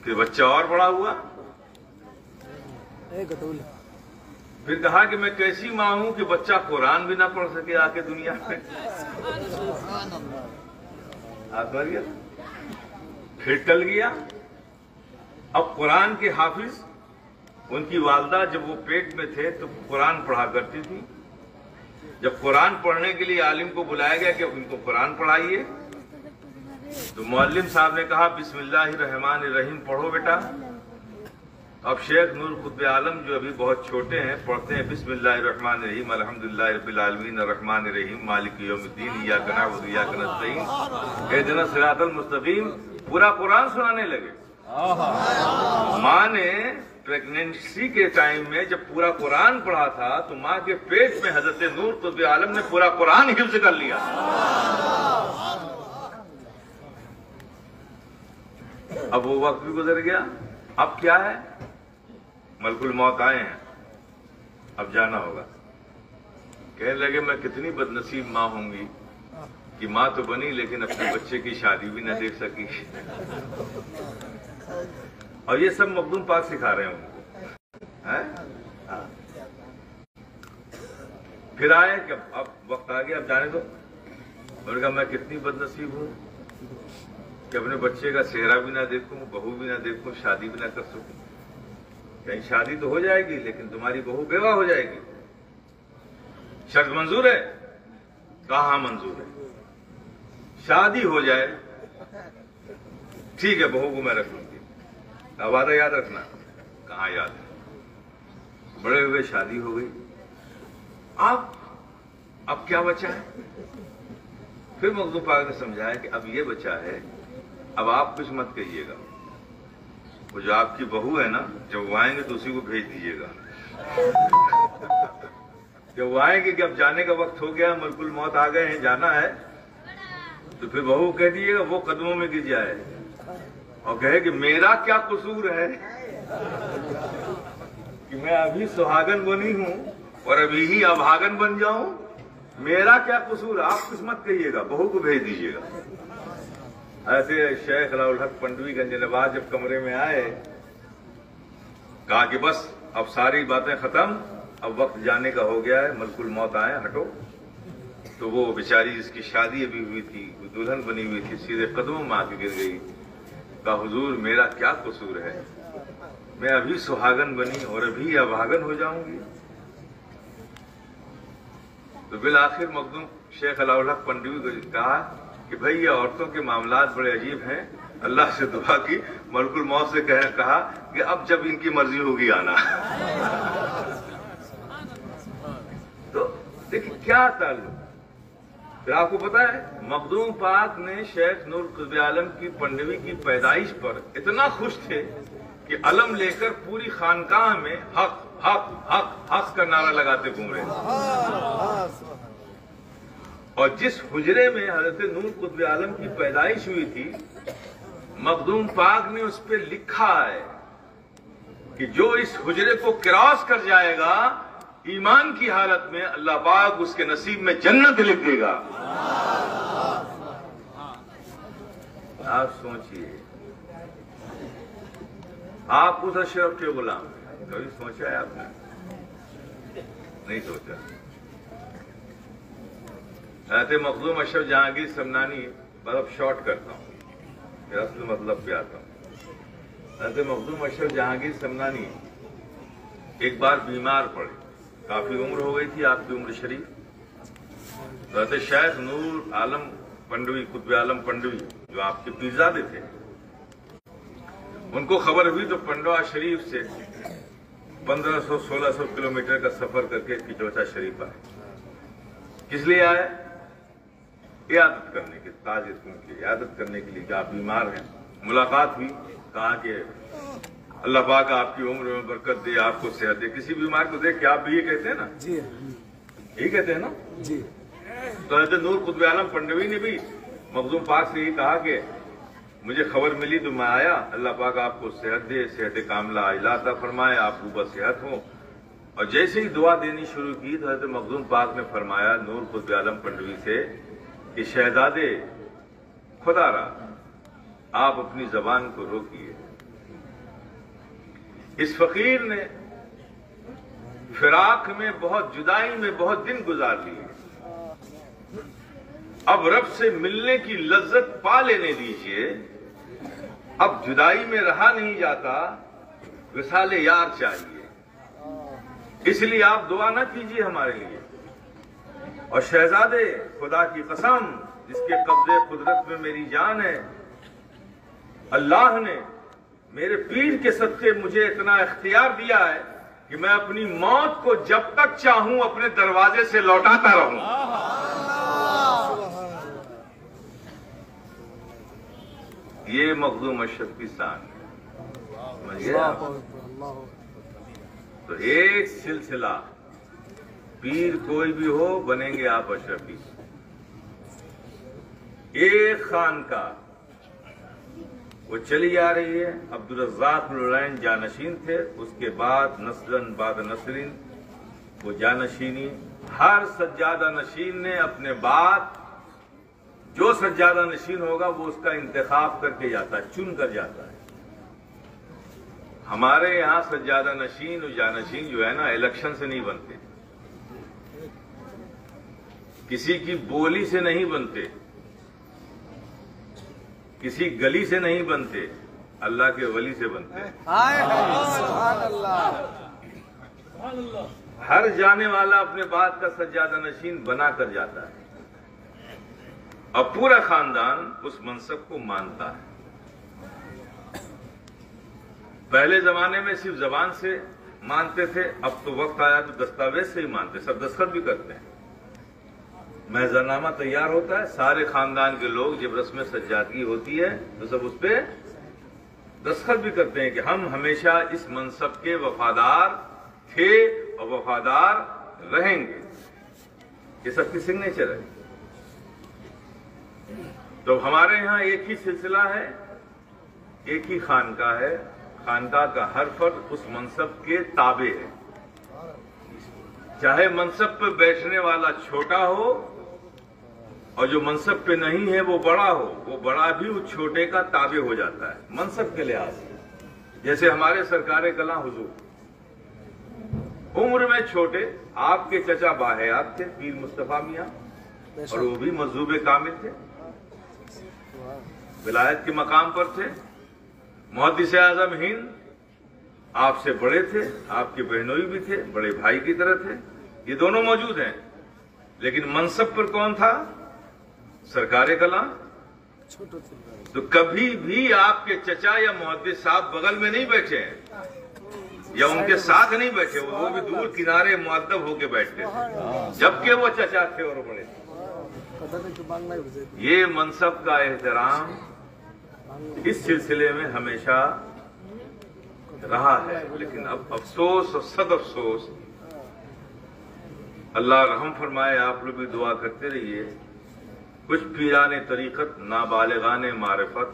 फिर बच्चा और बड़ा हुआ। फिर कहा कि मैं कैसी मां हूं कि बच्चा कुरान भी ना पढ़ सके आके दुनिया में। आप समझिए। फिर टल गया। अब कुरान के हाफिज, उनकी वालदा जब वो पेट में थे तो कुरान पढ़ा करती थी। जब कुरान पढ़ने के लिए आलिम को बुलाया गया कि उनको कुरान पढ़ाइए, तो मुअल्लिम साहब ने कहा बिस्मिल्लाहिर्रहमानिर्रहीम पढ़ो बेटा। अब शेख नूर कुतुब आलम जो अभी बहुत छोटे हैं, पढ़ते हैं बिस्मिल्लाहिर्रहमानिर्रहीम अल्हम्दुलिल्लाहि रब्बिल आलमीन अर्रहमानिर्रहीम मालिकि यौमिद्दीन इय्याका नअबुदु व इय्याका नस्तईन इहदिना सिरातल मुस्तकीम। पूरा कुरान सुनाने लगे। मां ने प्रेगनेंसी के टाइम में जब पूरा कुरान पढ़ा था तो मां के पेट में हजरत नूर कुतुब आलम ने पूरा कुरान हिफ्ज कर लिया। अब वो वक्त भी गुजर गया। अब क्या है, मलकुल मौत आए हैं, अब जाना होगा। कहने लगे मैं कितनी बदनसीब मां होंगी कि मां तो बनी लेकिन अपने बच्चे की शादी भी न देख सकी। और ये सब मखदूम पाक सिखा रहे हैं उनको। फिर आए कि अब वक्त आ गया, अब जाने दो। उन्होंने कहा मैं कितनी बदनसीब हूं कि अपने बच्चे का चेहरा भी ना देखूं, बहू भी ना देखूं, शादी भी ना कर सकूं। कहीं शादी तो हो जाएगी लेकिन तुम्हारी बहू बेवा हो जाएगी। शर्त मंजूर है? कहा मंजूर है। शादी हो जाए ठीक है, बहू को मैं रख लूंगी। वादा याद रखना। कहाँ याद है? बड़े हुए शादी हो गई। अब क्या बचा है? फिर मखदूम पाक ने समझाया कि अब ये बचा है, अब आप कुछ मत कहिएगा। वो जो आपकी बहू है ना, जब वो आएंगे तो उसी को भेज दीजिएगा। कि वो आएंगे कि अब जाने का वक्त हो गया, मलकुल मौत आ गए हैं, जाना है, तो फिर बहू कह दीजिएगा वो कदमों में गिर जाए और कहे कि मेरा क्या कसूर है कि मैं अभी सुहागन बनी हूं और अभी ही अभागन बन जाऊं, मेरा क्या कसूर। आप कुछ मत कहिएगा, बहू को भेज दीजिएगा। ऐसे शेख अलाउल हक पंडवी गंज नवाज जब कमरे में आए, कहा कि बस अब सारी बातें खत्म, अब वक्त जाने का हो गया है, मलकुल मौत आए, हटो। तो वो बेचारी जिसकी शादी अभी हुई थी, दुल्हन बनी हुई थी, सीधे कदमों में आके गिर गई। कहा हुजूर मेरा क्या कसूर है, मैं अभी सुहागन बनी और अभी अभागन हो जाऊंगी। तो बिल आखिर मखदूम शेख अलाउल हक पंडवी को कहा कि भाई ये औरतों के मामलात बड़े अजीब हैं, अल्लाह से दुआ की, मलकुल मौत से कहा कि अब जब इनकी मर्जी होगी आना। तो देखिए क्या ताल्लुक। फिर आपको पता है मखदूम पाक ने शेख नूर कुतुब आलम की पंडवी की पैदाइश पर इतना खुश थे कि अलम लेकर पूरी खानकाह में हक हक हक हक का नारा लगाते घूम रहे थे। और जिस हुजरे में हजरत नूर कुतुब आलम की पैदाइश हुई थी, मखदूम पाक ने उस पर लिखा है कि जो इस हुजरे को क्रॉस कर जाएगा ईमान की हालत में, अल्लाह पाक उसके नसीब में जन्नत लिख देगा। आप सोचिए, आप उस अशरफ के गुलाम हैं, कभी सोचा है आपने? नहीं सोचा। ऐसे मखदूम अशरफ जहांगीर समनानी, मतलब शॉर्ट करता हूं, फिर असल मतलब पे आता हूं। ऐसे मखदूम अशरफ जहांगीर समनानी एक बार बीमार पड़े, काफी उम्र हो गई थी आपकी उम्र शरीफ। तो शेख नूर आलम पंडवी कुतुब आलम पंडवी जो आपके पीरजादे थे, उनको खबर हुई तो पंडवा शरीफ से 1500-1600 किलोमीटर का सफर करके किचौचा शरीफ आए। किस लिए आए? इयादत करने के, ताजियत की इयादत करने के लिए कि आप बीमार हैं। मुलाकात हुई, कहा कि अल्लाह पाक आपकी उम्र में बरकत दे, आपको सेहत दे। किसी बीमार को देख के आप भी ये कहते हैं ना? जी यही कहते हैं ना जी। तो हज़रत नूर कुतुब आलम पंडवी ने भी मखदूम पाक से ये कहा कि मुझे खबर मिली तो मैं आया, अल्लाह पाक आपको सेहत दे, सेहत कामिला इलाता फरमाए, आप ऊपर सेहत हो। और जैसे ही दुआ देनी शुरू की तो हज़रत मखदूम पाक ने फरमाया नूर कुतुब आलम पंडवी से कि शहजादे खुदारा आप अपनी जबान को रोकिए। इस फकीर ने फिराक में, बहुत जुदाई में बहुत दिन गुजार लिए, अब रब से मिलने की लज्जत पा लेने दीजिए। अब जुदाई में रहा नहीं जाता, विसाले यार चाहिए, इसलिए आप दुआ ना कीजिए हमारे लिए। और शहजादे खुदा की कसम जिसके कब्जे कुदरत में मेरी जान है, अल्लाह ने मेरे पीर के सदके मुझे इतना इख्तियार दिया है कि मैं अपनी मौत को जब तक चाहूं अपने दरवाजे से लौटाता रहूं। ये मखदूम अशरफ की शान है। तो एक सिलसिला, पीर कोई भी हो बनेंगे आप अशरफी। एक खानका वो चली आ रही है। अब्दुल रज़्ज़ाक़ लुलैन जानशीन थे, उसके बाद नस्लन बाद नस्लिन वो जानशीनी। हर सज्जादा नशीन ने अपने बाद जो सज्जादा नशीन होगा वो उसका इंतखाब करके जाता है, चुन कर जाता है। हमारे यहां सज्जादा नशीन और जानशीन जो है ना, इलेक्शन से नहीं बनते, किसी की बोली से नहीं बनते, किसी गली से नहीं बनते, अल्लाह के वली से बनते हैं। हर जाने वाला अपने बाद का सज्जादा नशीन बना कर जाता है और पूरा खानदान उस मनसब को मानता है। पहले जमाने में सिर्फ जबान से मानते थे, अब तो वक्त आया तो दस्तावेज से ही मानते, सब दस्तखत भी करते हैं। महजरनामा तैयार होता है, सारे खानदान के लोग जब रस्म सज्जादगी होती है तो सब उस पर दस्तखत भी करते हैं कि हम हमेशा इस मनसब के वफादार थे और वफादार रहेंगे। ये सबकी सिग्नेचर है। तो हमारे यहाँ एक ही सिलसिला है, एक ही खानका है, खानका का हर फर्द उस मनसब के ताबे है। चाहे मनसब पे बैठने वाला छोटा हो और जो मनसब पे नहीं है वो बड़ा हो, वो बड़ा भी उस छोटे का ताबे हो जाता है मनसब के लिहाज से। जैसे हमारे सरकार कला हुजूर उम्र में छोटे, आपके चचा बाहयात थे पीर मुस्तफा मियां, और वो भी मजहूब कामिल थे, विलायत के मकाम पर थे। मुहद्दिस आजम हिंद आपसे बड़े थे, आपके बहनोई भी थे, बड़े भाई की तरह थे, ये दोनों मौजूद हैं। लेकिन मनसब पर कौन था? सरकार कला। तो कभी भी आपके चचा या मुहद्दिस साहब बगल में नहीं बैठे हैं या उनके साथ नहीं बैठे, वो भी दूर किनारे मुअद्दब होके बैठते थे, जबकि वो चचा थे और बड़े थे। ये मनसब का एहतराम इस सिलसिले में हमेशा रहा है। लेकिन अब अफसोस और सद अफसोस, अल्लाह रहम फरमाए, आप लोग भी दुआ करते रहिए, कुछ पीराने तरीकत, नाबालिगाने मारिफत,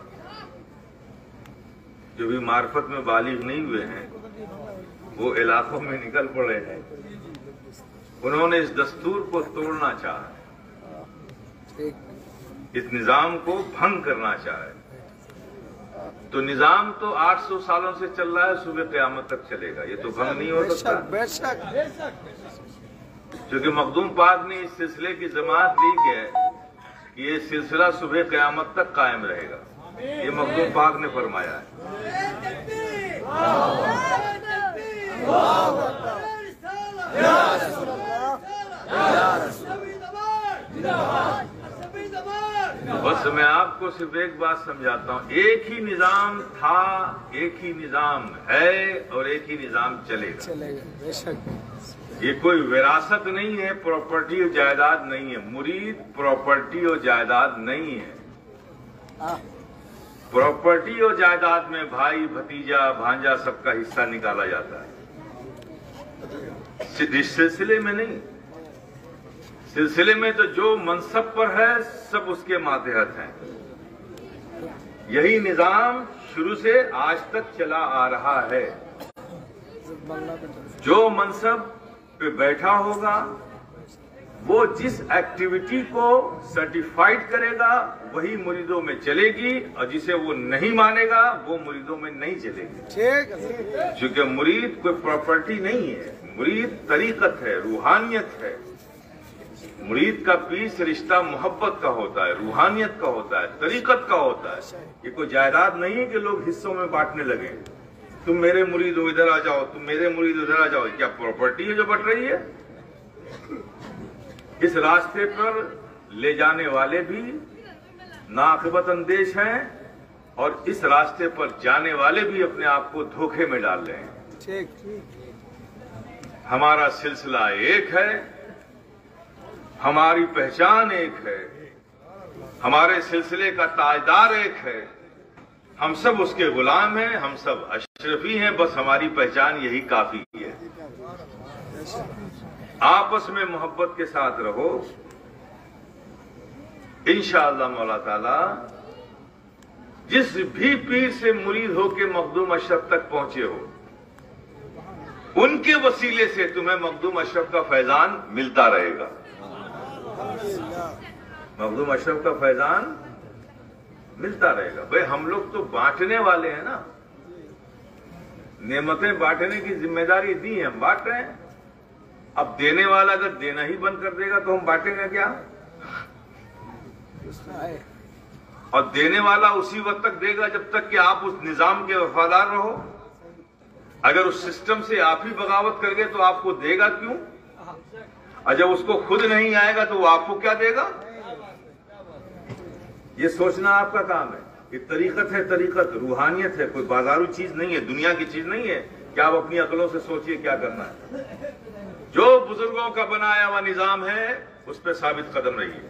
जो भी मारिफत में बालिग नहीं हुए हैं, वो इलाकों में निकल पड़े हैं। उन्होंने इस दस्तूर को तोड़ना चाहा, इस निजाम को भंग करना चाहे। तो निजाम तो 800 सालों से चल रहा है, सुबह क़यामत तक चलेगा, ये तो भंग नहीं हो सकता। क्योंकि मखदूम पाक ने इस सिलसिले की जमात दी है कि ये सिलसिला सुबह क़यामत तक कायम रहेगा, ये मखदूम पाक ने फरमाया है। बस मैं आपको सिर्फ एक बात समझाता हूं, एक ही निजाम था, एक ही निजाम है और एक ही निजाम चलेगा। ये कोई विरासत नहीं है, प्रॉपर्टी और जायदाद नहीं है। मुरीद प्रॉपर्टी और जायदाद नहीं है। प्रॉपर्टी और जायदाद में भाई, भतीजा, भांजा सबका हिस्सा निकाला जाता है, इस सिलसिले में नहीं। सिलसिले में तो जो मनसब पर है सब उसके मातहत हैं। यही निजाम शुरू से आज तक चला आ रहा है। जो मनसब पे बैठा होगा वो जिस एक्टिविटी को सर्टिफाइड करेगा वही मुरीदों में चलेगी, और जिसे वो नहीं मानेगा वो मुरीदों में नहीं चलेगी। क्योंकि मुरीद कोई प्रॉपर्टी नहीं है, मुरीद तरीकत है, रूहानियत है। मुरीद का पीर से रिश्ता मोहब्बत का होता है, रूहानियत का होता है, तरीकत का होता है। ये कोई जायदाद नहीं है कि लोग हिस्सों में बांटने लगे, तुम मेरे मुरीद हो इधर आ जाओ, तुम मेरे मुरीद उधर आ जाओ। क्या प्रॉपर्टी है जो बट रही है? इस रास्ते पर ले जाने वाले भी नाक़िबत अंदेश हैं और इस रास्ते पर जाने वाले भी अपने आप को धोखे में डाल रहे हैं। हमारा सिलसिला एक है, हमारी पहचान एक है, हमारे सिलसिले का ताजदार एक है, हम सब उसके गुलाम हैं, हम सब अशरफी हैं, बस हमारी पहचान यही काफी है। आपस में मोहब्बत के साथ रहो, इंशाअल्लाह मौला ताला जिस भी पीर से मुरीद होके मखदूम अशरफ तक पहुंचे हो, उनके वसीले से तुम्हें मखदूम अशरफ का फैजान मिलता रहेगा। मखदूम अशरफ का फैजान मिलता रहेगा। भाई हम लोग तो बांटने वाले हैं ना, नेमतें बांटने की जिम्मेदारी दी है, हम बांट रहे हैं। अब देने वाला अगर देना ही बंद कर देगा तो हम बांटेंगे क्या? और देने वाला उसी वक्त तक देगा जब तक कि आप उस निजाम के वफादार रहो। अगर उस सिस्टम से आप ही बगावत कर गए तो आपको देगा क्यों? और जब उसको खुद नहीं आएगा तो वो आपको क्या देगा? ये सोचना आपका काम है। ये तरीकत है, तरीकत रूहानियत है, कोई बाजारू चीज नहीं है, दुनिया की चीज नहीं है कि आप अपनी अकलों से सोचिए क्या करना है। जो बुजुर्गों का बनाया हुआ निजाम है उस पर साबित कदम रहिए।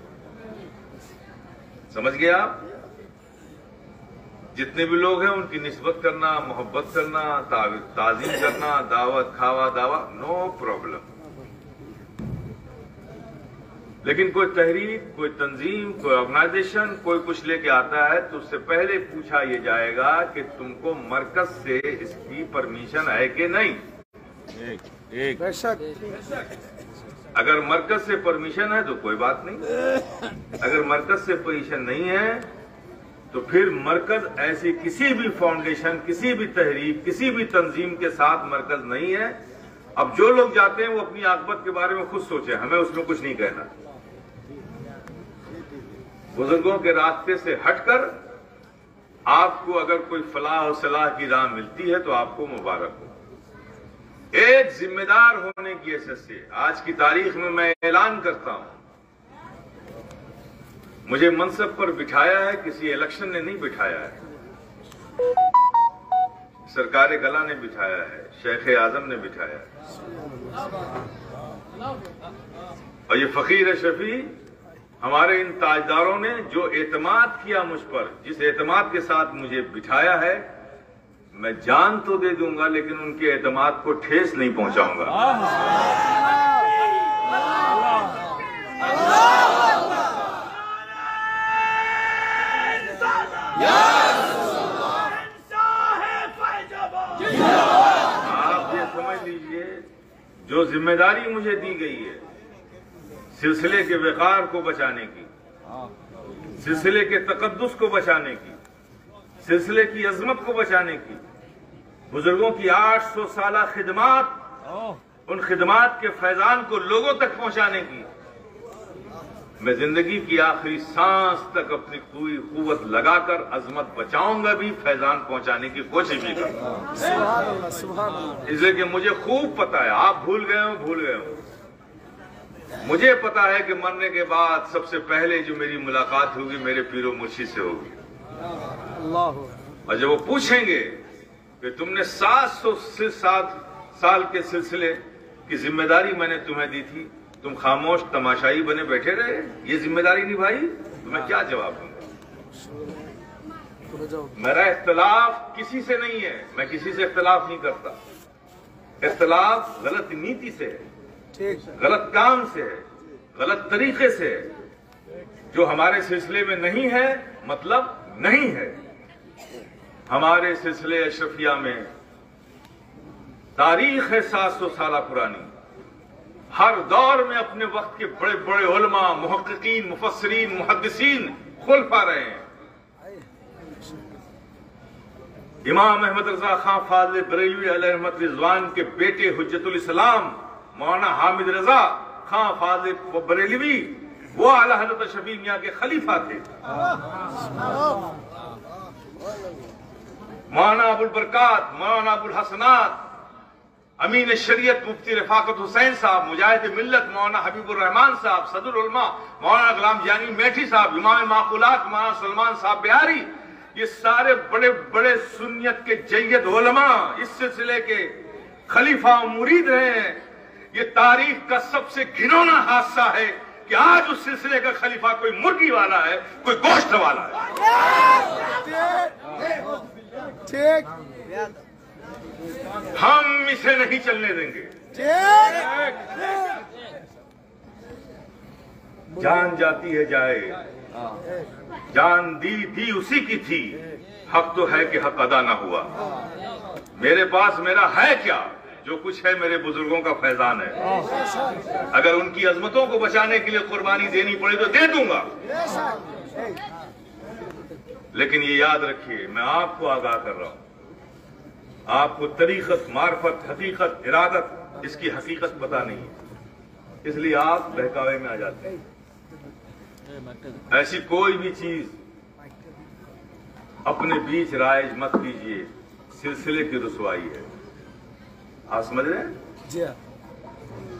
समझ गए आप? जितने भी लोग हैं उनकी निस्बत करना, मोहब्बत करना, ताज़ीम करना, दावत खावा दावा, नो प्रॉब्लम। लेकिन कोई तहरीक, कोई तंजीम, कोई ऑर्गेनाइजेशन, कोई कुछ लेके आता है तो उससे पहले पूछा ये जाएगा कि तुमको मरकज से इसकी परमिशन है कि नहीं। अगर मरकज से परमिशन है तो कोई बात नहीं, अगर मरकज से परमिशन नहीं है तो फिर मरकज ऐसी किसी भी फाउंडेशन, किसी भी तहरीक, किसी भी तंजीम के साथ मरकज नहीं है। अब जो लोग जाते हैं वो अपनी आकबत के बारे में खुद सोचे, हमें उसमें कुछ नहीं कहना। बुजुर्गों के रास्ते से हटकर आपको अगर कोई फलाह और सलाह की राह मिलती है तो आपको मुबारक हो। एक जिम्मेदार होने की हैसियत से आज की तारीख में मैं ऐलान करता हूं, मुझे मनसब पर बिठाया है, किसी इलेक्शन ने नहीं बिठाया है, सरकार गला ने बिठाया है, शेख आजम ने बिठाया है। और ये फकीर शफी हमारे इन ताजदारों ने जो एतमाद किया मुझ पर, जिस एतमाद के साथ मुझे बिठाया है, मैं जान तो दे दूंगा लेकिन उनके एतमाद को ठेस नहीं पहुंचाऊंगा। आप ये समझ लीजिए, जो जिम्मेदारी मुझे दी गई है सिलसिले के वक़ार को बचाने की, सिलसिले के तकद्दुस को बचाने की, सिलसिले की अजमत को बचाने की, बुजुर्गों की 800 साला खिदमात, उन खिदमात के फैजान को लोगों तक पहुंचाने की, मैं जिंदगी की आखिरी सांस तक अपनी पूरी कुव्वत लगाकर अजमत बचाऊंगा भी, फैजान पहुंचाने की कोशिश भी करूंगा। इसलिए कि मुझे खूब पता है, आप भूल गए हो, मुझे पता है कि मरने के बाद सबसे पहले जो मेरी मुलाकात होगी मेरे पीरो मुर्शिद से होगी। और जब वो पूछेंगे कि तुमने 707 साल के सिलसिले की जिम्मेदारी मैंने तुम्हें दी थी, तुम खामोश तमाशाई बने बैठे रहे, ये जिम्मेदारी निभाई, तो मैं क्या जवाब दूंगा। मेरा इख्तलाफ किसी से नहीं है, मैं किसी से इख्तलाफ नहीं करता। इख्तलाफ गलत नीति से है, गलत काम से है, गलत तरीके से है। जो हमारे सिलसिले में नहीं है मतलब नहीं है। हमारे सिलसिले अशरफिया में तारीख है 700 साल पुरानी। हर दौर में अपने वक्त के बड़े बड़े उलमा, मुहक्किकीन, मुफस्सिरीन, मुहद्दिसीन खुलफा रहे हैं। इमाम अहमद रजा खां फाज़िल बरेलवी अलैहि रहमत रिज़वान के बेटे हुज्जतुल इस्लाम मौलाना हामिद रजा खां फाज़िल बरेलवी, वो आला हज़रत शफी मियां के खलीफा थे। मौलाना अबुल बरकात, मौलाना अबुल हसनात, अमीन शरीयत मुफ्ती रफाकत हुसैन साहब, मुजाहिद मिल्लत मौलाना हबीबुर रहमान साहब, सदरुल उलमा मौलाना गुलाम जानी मेठी साहब, इमाम माकुलात मौलाना सलमान साहब बिहारी, ये सारे बड़े बड़े सुन्नियत के जय्यद उलमा इस सिलसिले के खलीफा और मुरीद रहे हैं। ये तारीख का सबसे घिनौना हादसा है कि आज उस सिलसिले का खलीफा कोई मुर्गी वाला है, कोई गोश्त वाला है। हम इसे नहीं चलने देंगे। जान जाती है जाए, जान दी थी उसी की थी, हक तो है कि हक अदा ना हुआ। मेरे पास मेरा है क्या, जो कुछ है मेरे बुजुर्गों का फैजान है। अगर उनकी अजमतों को बचाने के लिए कुर्बानी देनी पड़ी तो दे दूंगा। लेकिन ये याद रखिए, मैं आपको आगाह कर रहा हूं, आपको तरीकत, मार्फत, हकीकत, इरादत, इसकी हकीकत पता नहीं है, इसलिए आप बहकावे में आ जाते हैं। ऐसी कोई भी चीज अपने बीच राइज मत कीजिए, सिलसिले की रुसवाई है। आप समझ रहे हैं?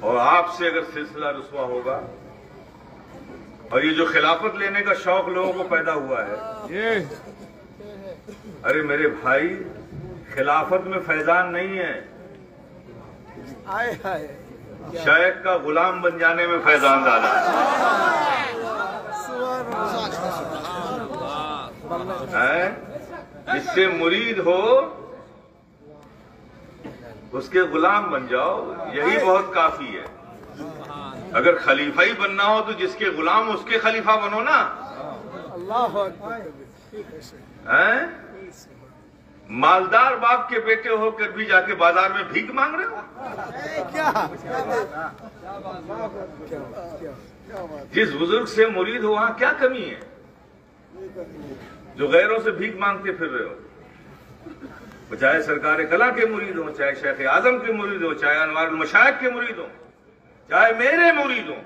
और आपसे अगर सिलसिला रुसवा होगा, और ये जो खिलाफत लेने का शौक लोगों को पैदा हुआ है, अरे मेरे भाई, खिलाफत में फैजान नहीं है, शायद का गुलाम बन जाने में फैजान ज्यादा है। जिससे मुरीद हो उसके गुलाम बन जाओ, यही बहुत काफी है। अगर खलीफा ही बनना हो तो जिसके गुलाम उसके खलीफा बनो ना। अल्लाह हैं? मालदार बाप के बेटे होकर भी जाके बाजार में भीख मांग रहे हो। क्या जिस बुजुर्ग से मुरीद हो वहां क्या कमी है जो गैरों से भीख मांगते फिर रहे हो? चाहे सरकार कला के मुरीद हो, चाहे शेख आजम के मुरीद हो, चाहे अनवारुल मशाइख के मुरीद हो, चाहे मेरे मुरीद हो,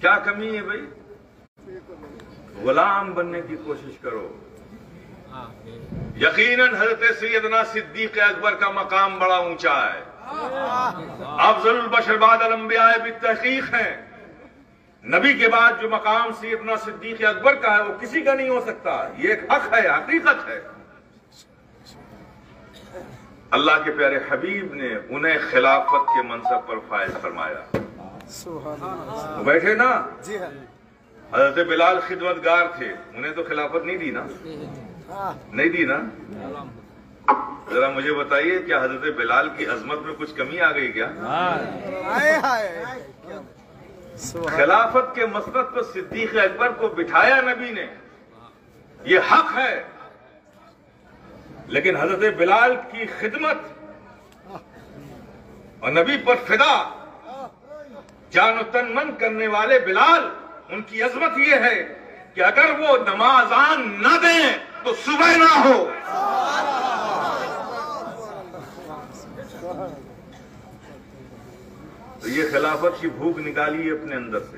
क्या कमी है भाई? गुलाम बनने की कोशिश करो। यकीनन हजरत सैयदना सिद्दीक अकबर का मकाम बड़ा ऊंचा है। अफजलुल बशर बादल अंबिया बित्तहकीक हैं। नबी के बाद जो मकाम सैयदना सिद्दीक अकबर का है वो किसी का नहीं हो सकता। ये एक हक है, हकीकत है। अल्लाह के प्यारे हबीब ने उन्हें खिलाफत के मनसब पर फायज फरमाया। वो बैठे ना जी हाँ। हजरत बिलाल खिदमतगार थे, उन्हें तो खिलाफत नहीं दी ना, नहीं दी ना। जरा मुझे बताइए क्या हजरत बिलाल की अजमत में कुछ कमी आ गई क्या? खिलाफत के मसनद पर सिद्दीक अकबर को बिठाया नबी ने, ये हक है। लेकिन हजरत बिलाल की खिदमत और नबी पर फिदा जान तन मन करने वाले बिलाल, उनकी अजमत यह है कि अगर वो नमाज़ान न दें तो सुबह ना हो। तो ये खिलाफत की भूख निकालिए अपने अंदर से।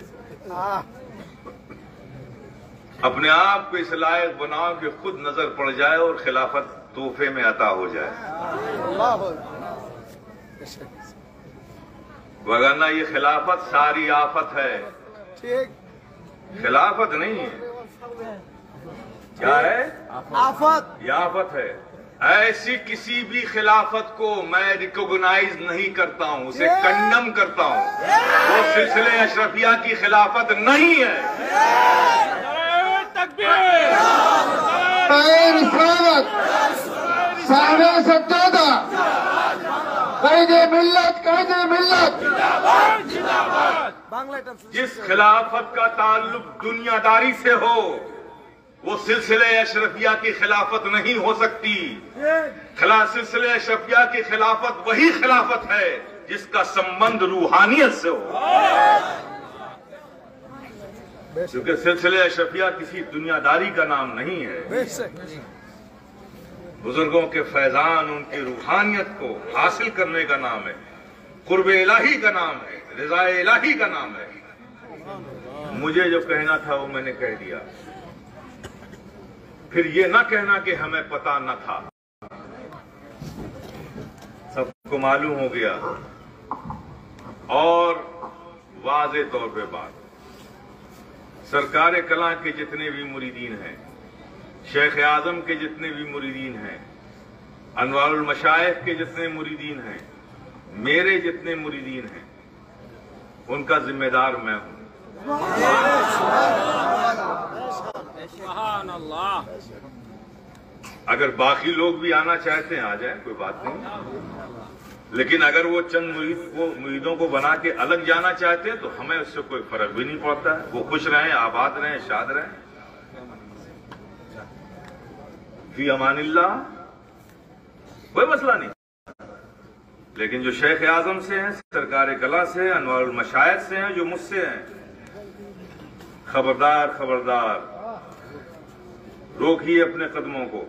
अपने आप को इस लायक बनाओ कि खुद नजर पड़ जाए और खिलाफत तोहफे में अता हो जाए। वरना ये खिलाफत सारी आफत है। ठीक, खिलाफत नहीं है, क्या है? आफत। ये आफत है। ऐसी किसी भी खिलाफत को मैं रिकॉग्नाइज नहीं करता हूं, उसे कंडम करता हूं। वो सिलसिले अशरफिया की खिलाफत नहीं है। जिस खिलाफत का ताल्लुक दुनियादारी से हो वो सिलसिले अशरफिया की खिलाफत नहीं हो सकती। सिलसिले अशरफिया की खिलाफत वही खिलाफत है जिसका संबंध रूहानियत से हो, क्योंकि सिलसिले अशरफिया किसी दुनियादारी का नाम नहीं है। बुजुर्गों के फैजान उनकी रूहानियत को हासिल करने का नाम है, कुर्ब इलाही का नाम है, रिज़ा इलाही का नाम है। मुझे जो कहना था वो मैंने कह दिया। फिर ये ना कहना कि हमें पता न था, सबको मालूम हो गया। और वाज़े तौर पे बात, सरकार कला के जितने भी मुरीदीन हैं, शेख आजम के जितने भी मुरीदीन हैं, अनवारुल मशाइख के जितने मुरीदीन हैं, मेरे जितने मुरीदीन हैं, उनका जिम्मेदार मैं हूं। सुभान अल्लाह। अगर बाकी लोग भी आना चाहते हैं आ जाए, कोई बात नहीं। लेकिन अगर वो चंद मुरीदों को बना के अलग जाना चाहते हैं तो हमें उससे कोई फर्क भी नहीं पड़ता है। वो खुश रहें, आबाद रहें, शाद रहें, फी अमानिल्लाह, कोई मसला नहीं। लेकिन जो शेख आजम से हैं, सरकार कला से हैं, अनवारुल मशाइख से हैं, जो मुझसे हैं, खबरदार खबरदार, रोकिए अपने कदमों को,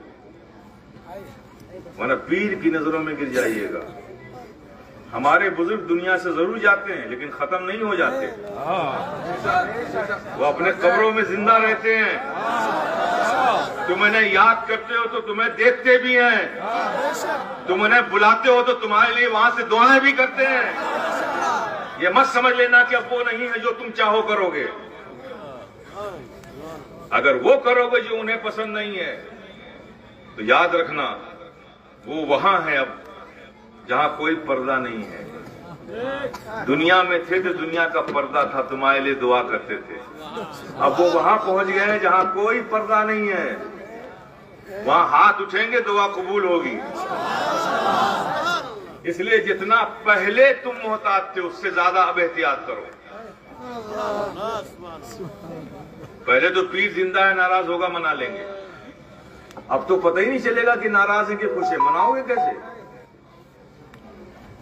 वरना पीर की नजरों में गिर जाइएगा। हमारे बुजुर्ग दुनिया से जरूर जाते हैं लेकिन खत्म नहीं हो जाते। वो अपने कब्रों में जिंदा रहते हैं। तुम उन्हें याद करते हो तो तुम्हें देखते भी हैं, तुम उन्हें बुलाते हो तो तुम्हारे लिए वहां से दुआएं भी करते हैं। ये मत समझ लेना कि अब वो नहीं है जो तुम चाहो करोगे। अगर वो करोगे जो उन्हें पसंद नहीं है तो याद रखना वो वहां है अब जहां कोई पर्दा नहीं है। दुनिया में थे तो दुनिया का पर्दा था, तुम्हारे लिए दुआ करते थे। अब वो वहां पहुंच गए हैं जहां कोई पर्दा नहीं है। वहां हाथ उठेंगे दुआ कबूल होगी। इसलिए जितना पहले तुम मोहतात थे उससे ज्यादा अब एहतियात करो। पहले तो पीर जिंदा है, नाराज होगा मना लेंगे। अब तो पता ही नहीं चलेगा कि नाराज है कि खुश है, मनाओगे कैसे?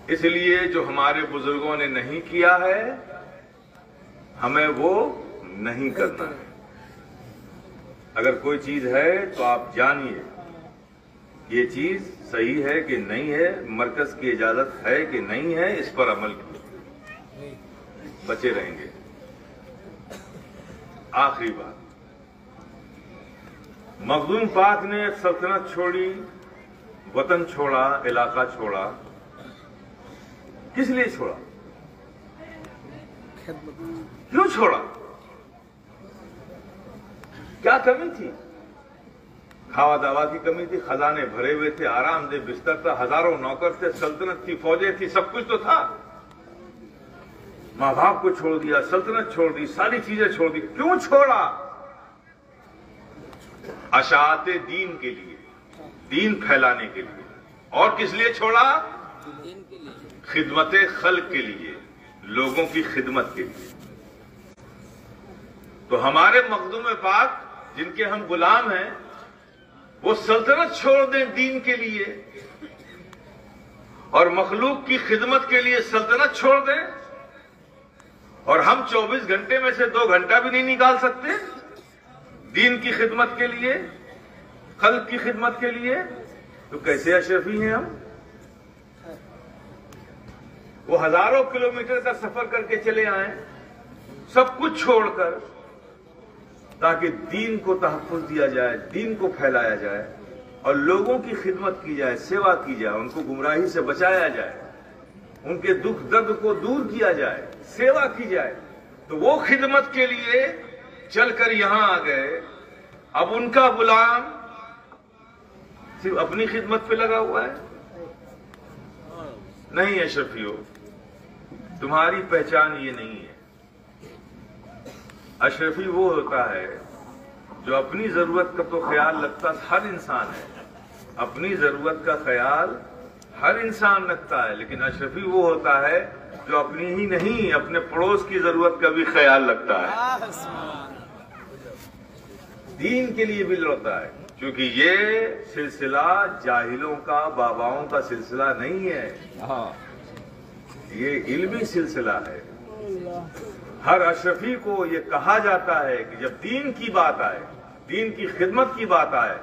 इसलिए जो हमारे बुजुर्गों ने नहीं किया है हमें वो नहीं करना है। अगर कोई चीज है तो आप जानिए ये चीज सही है कि नहीं है, मरकज की इजाजत है कि नहीं है, इस पर अमल कीजिए, बचे रहेंगे। आखिरी बात, मखदूम पाक ने सल्तनत छोड़ी, वतन छोड़ा, इलाका छोड़ा। किस लिए छोड़ा? क्यों छोड़ा? क्या कमी थी? खावा दावा की कमी थी, खजाने भरे हुए थे, आरामदेह बिस्तर था, हजारों नौकर थे, सल्तनत थी, फौजें थी, सब कुछ तो था। मां बाप को छोड़ दिया, सल्तनत छोड़ दी, सारी चीजें छोड़ दी। क्यों छोड़ा? अशाते दीन के लिए, दीन फैलाने के लिए। और किस लिए छोड़ा? खिदमत खल्क के लिए, लोगों की खिदमत के लिए। तो हमारे मखदूम पाक जिनके हम गुलाम हैं वो सल्तनत छोड़ दें दीन के लिए और मखलूक की खिदमत के लिए सल्तनत छोड़ दें, और हम 24 घंटे में से 2 घंटा भी नहीं निकाल सकते दीन की खिदमत के लिए, खल्क की खिदमत के लिए। तो कैसे अशरफी हैं हम? वो हजारों किलोमीटर का सफर करके चले आए सब कुछ छोड़कर, ताकि दीन को तहफ्फुज़ दिया जाए, दीन को फैलाया जाए और लोगों की खिदमत की जाए, सेवा की जाए, उनको गुमराही से बचाया जाए, उनके दुख दर्द को दूर किया जाए, सेवा की जाए। तो वो खिदमत के लिए चलकर यहां आ गए। अब उनका गुलाम सिर्फ अपनी खिदमत पे लगा हुआ है? नहीं अशरफियों, तुम्हारी पहचान ये नहीं है। अशरफी वो होता है जो अपनी जरूरत का तो ख्याल रखता हर इंसान है, अपनी जरूरत का ख्याल हर इंसान रखता है, लेकिन अशरफी वो होता है जो अपनी ही नहीं अपने पड़ोस की जरूरत का भी ख्याल रखता है, दीन के लिए भी लड़ता है। क्योंकि ये सिलसिला जाहिलों का, बाबाओं का सिलसिला नहीं है, ये इल्मी सिलसिला है। हर अशरफी को ये कहा जाता है कि जब दीन की बात आए, दीन की खिदमत की बात आए,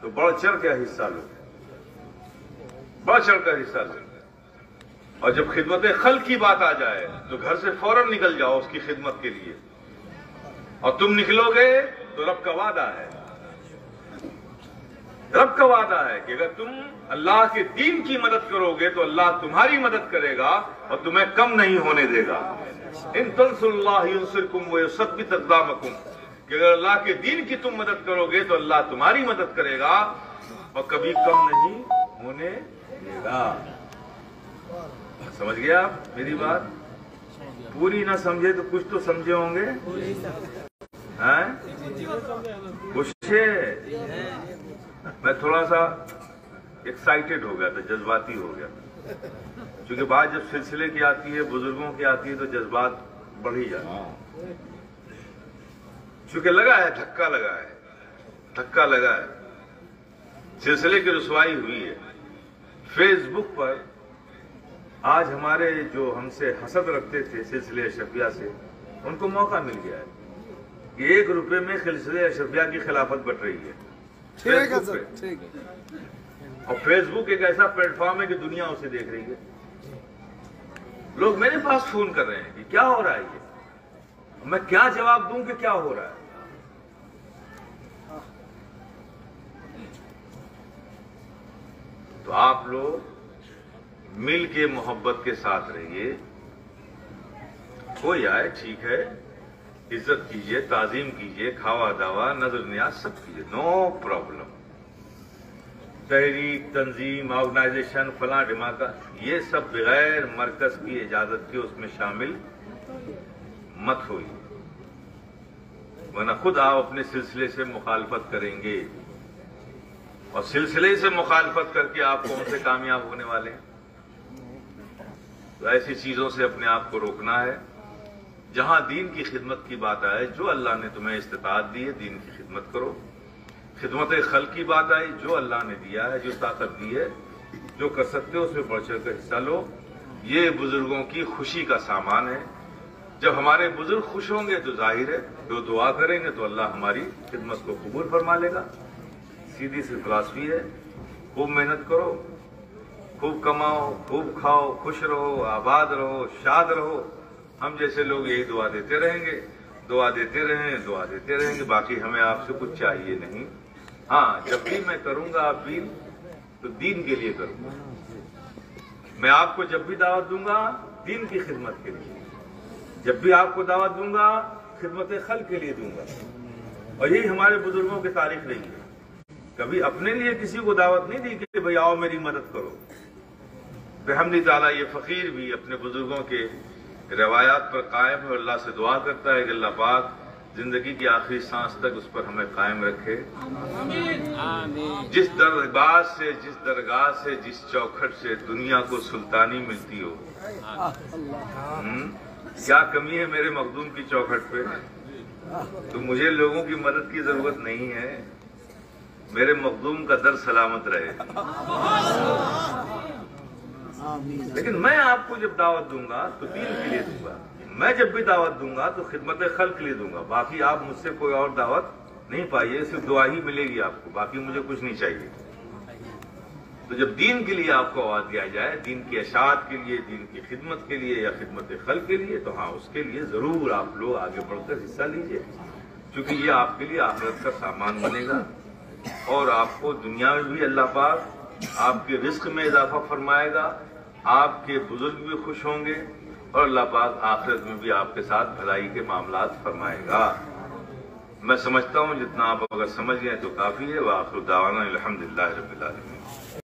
तो बढ़ चढ़ कर हिस्सा लो, बढ़ चढ़ कर हिस्सा लो। और जब खिदमत खल्क की बात आ जाए तो घर से फौरन निकल जाओ उसकी खिदमत के लिए। और तुम निकलोगे तो रब का वादा है, रब का वादा है कि अगर तुम अल्लाह के दीन की मदद करोगे तो अल्लाह तुम्हारी मदद करेगा और तुम्हें कम नहीं होने देगा। इन तंसुरुल्लाह युंसिरकुम व युसब्बित अक़दामकुम, कि अगर अल्लाह के दीन की तुम मदद करोगे तो अल्लाह तुम्हारी मदद करेगा और कभी कम नहीं होने देगा। समझ गया आप मेरी बात? पूरी ना समझे तो कुछ तो समझे होंगे, हैं? कुछ मैं थोड़ा सा एक्साइटेड हो गया था, जज्बाती हो गया था, क्योंकि बात जब सिलसिले की आती है, बुजुर्गों की आती है, तो जज्बात बढ़ ही जाता है। क्योंकि लगा है, धक्का लगा है, धक्का लगा है, सिलसिले की रुसवाई हुई है। फेसबुक पर आज हमारे जो हमसे हसद रखते थे सिलसिले अशरफिया से, उनको मौका मिल गया है कि 1 रुपए में सिलसिले अशरफिया की खिलाफत बट रही है। ठीक है सर, ठीक है। और फेसबुक एक ऐसा प्लेटफॉर्म है कि दुनिया उसे देख रही है। लोग मेरे पास फोन कर रहे हैं कि क्या हो रहा है, ये मैं क्या जवाब दूं कि क्या हो रहा है। तो आप लोग मिल के मोहब्बत के साथ रहिए। कोई आए ठीक है, इज्जत कीजिए, ताजीम कीजिए, खावा दावा, नजर नियाज सब कीजिए, नो प्रॉब्लम। तहरीक, तंजीम, ऑर्गेनाइजेशन, फलां ढिमाका, ये सब बगैर मरकज की इजाजत के उसमें शामिल मत होइए, वरना खुद आप अपने सिलसिले से मुखालफत करेंगे। और सिलसिले से मुखालफत करके आप कौन से कामयाब होने वाले हैं? तो ऐसी चीजों से अपने आप को रोकना है। जहां दीन की खिदमत की बात आए, जो अल्लाह ने तुम्हें इस्तिताअत दी है, दीन की खिदमत करो। खिदमत खल की बात आई, जो अल्लाह ने दिया है, जो ताकत दी है, जो कर सकते हो उसमें बढ़ चढ़ कर हिस्सा लो। ये बुजुर्गों की खुशी का सामान है। जब हमारे बुजुर्ग खुश होंगे तो जाहिर है जो दुआ करेंगे तो अल्लाह हमारी खिदमत को कबूल फरमा लेगा। सीधी सी फिलॉसफी है। खूब मेहनत करो, खूब कमाओ, खूब खाओ, खुश रहो, आबाद रहो, शाद रहो। हम जैसे लोग यही दुआ देते रहेंगे, दुआ देते रहेंगे। बाकी हमें आपसे कुछ चाहिए नहीं। हाँ, जब भी मैं करूंगा अपील तो दीन के लिए करूंगा। मैं आपको जब भी दावत दूंगा दीन की खिदमत के लिए, जब भी आपको दावत दूंगा खिदमत खल के लिए दूंगा। और यही हमारे बुजुर्गों की तारीख रही है। कभी अपने लिए किसी को दावत नहीं दी कि भाई आओ मेरी मदद करो। बेहमदी ताला ये फकीर भी अपने बुजुर्गों के रवायात पर कायम है। अल्लाह से दुआ करता है कि अल्लाह पाक जिंदगी की आखिरी सांस तक उस पर हमें कायम रखे। जिस दरगाह से जिस चौखट से दुनिया को सुल्तानी मिलती हो, क्या कमी है मेरे मखदूम की चौखट पे? तो मुझे लोगों की मदद की जरूरत नहीं है। मेरे मखदूम का दर सलामत रहे। लेकिन मैं आपको जब दावत दूंगा तो दीन के लिए दूंगा। मैं जब भी दावत दूंगा तो खिदमत खल के लिए दूंगा। बाकी आप मुझसे कोई और दावत नहीं पाइए, सिर्फ दुआ ही मिलेगी आपको। बाकी मुझे कुछ नहीं चाहिए। तो जब दीन के लिए आपको आवाज दिया जाए, दीन की अशात के लिए, दीन की खिदमत के लिए या खिदमत खल के लिए, तो हाँ, उसके लिए जरूर आप लोग आगे बढ़कर हिस्सा लीजिए। क्योंकि ये आपके लिए आखिरत का सामान बनेगा और आपको दुनिया में भी अल्लाह पाक आपके रिस्क में इजाफा फरमाएगा। आपके बुजुर्ग भी खुश होंगे और अल्लाह पाक आखिरत में भी आपके साथ भलाई के मामलात फरमाएगा। मैं समझता हूँ जितना आप अगर समझ गए तो काफी है। व आखिर दावाना अल्हम्दुलिल्लाह रब्बिल आलमीन।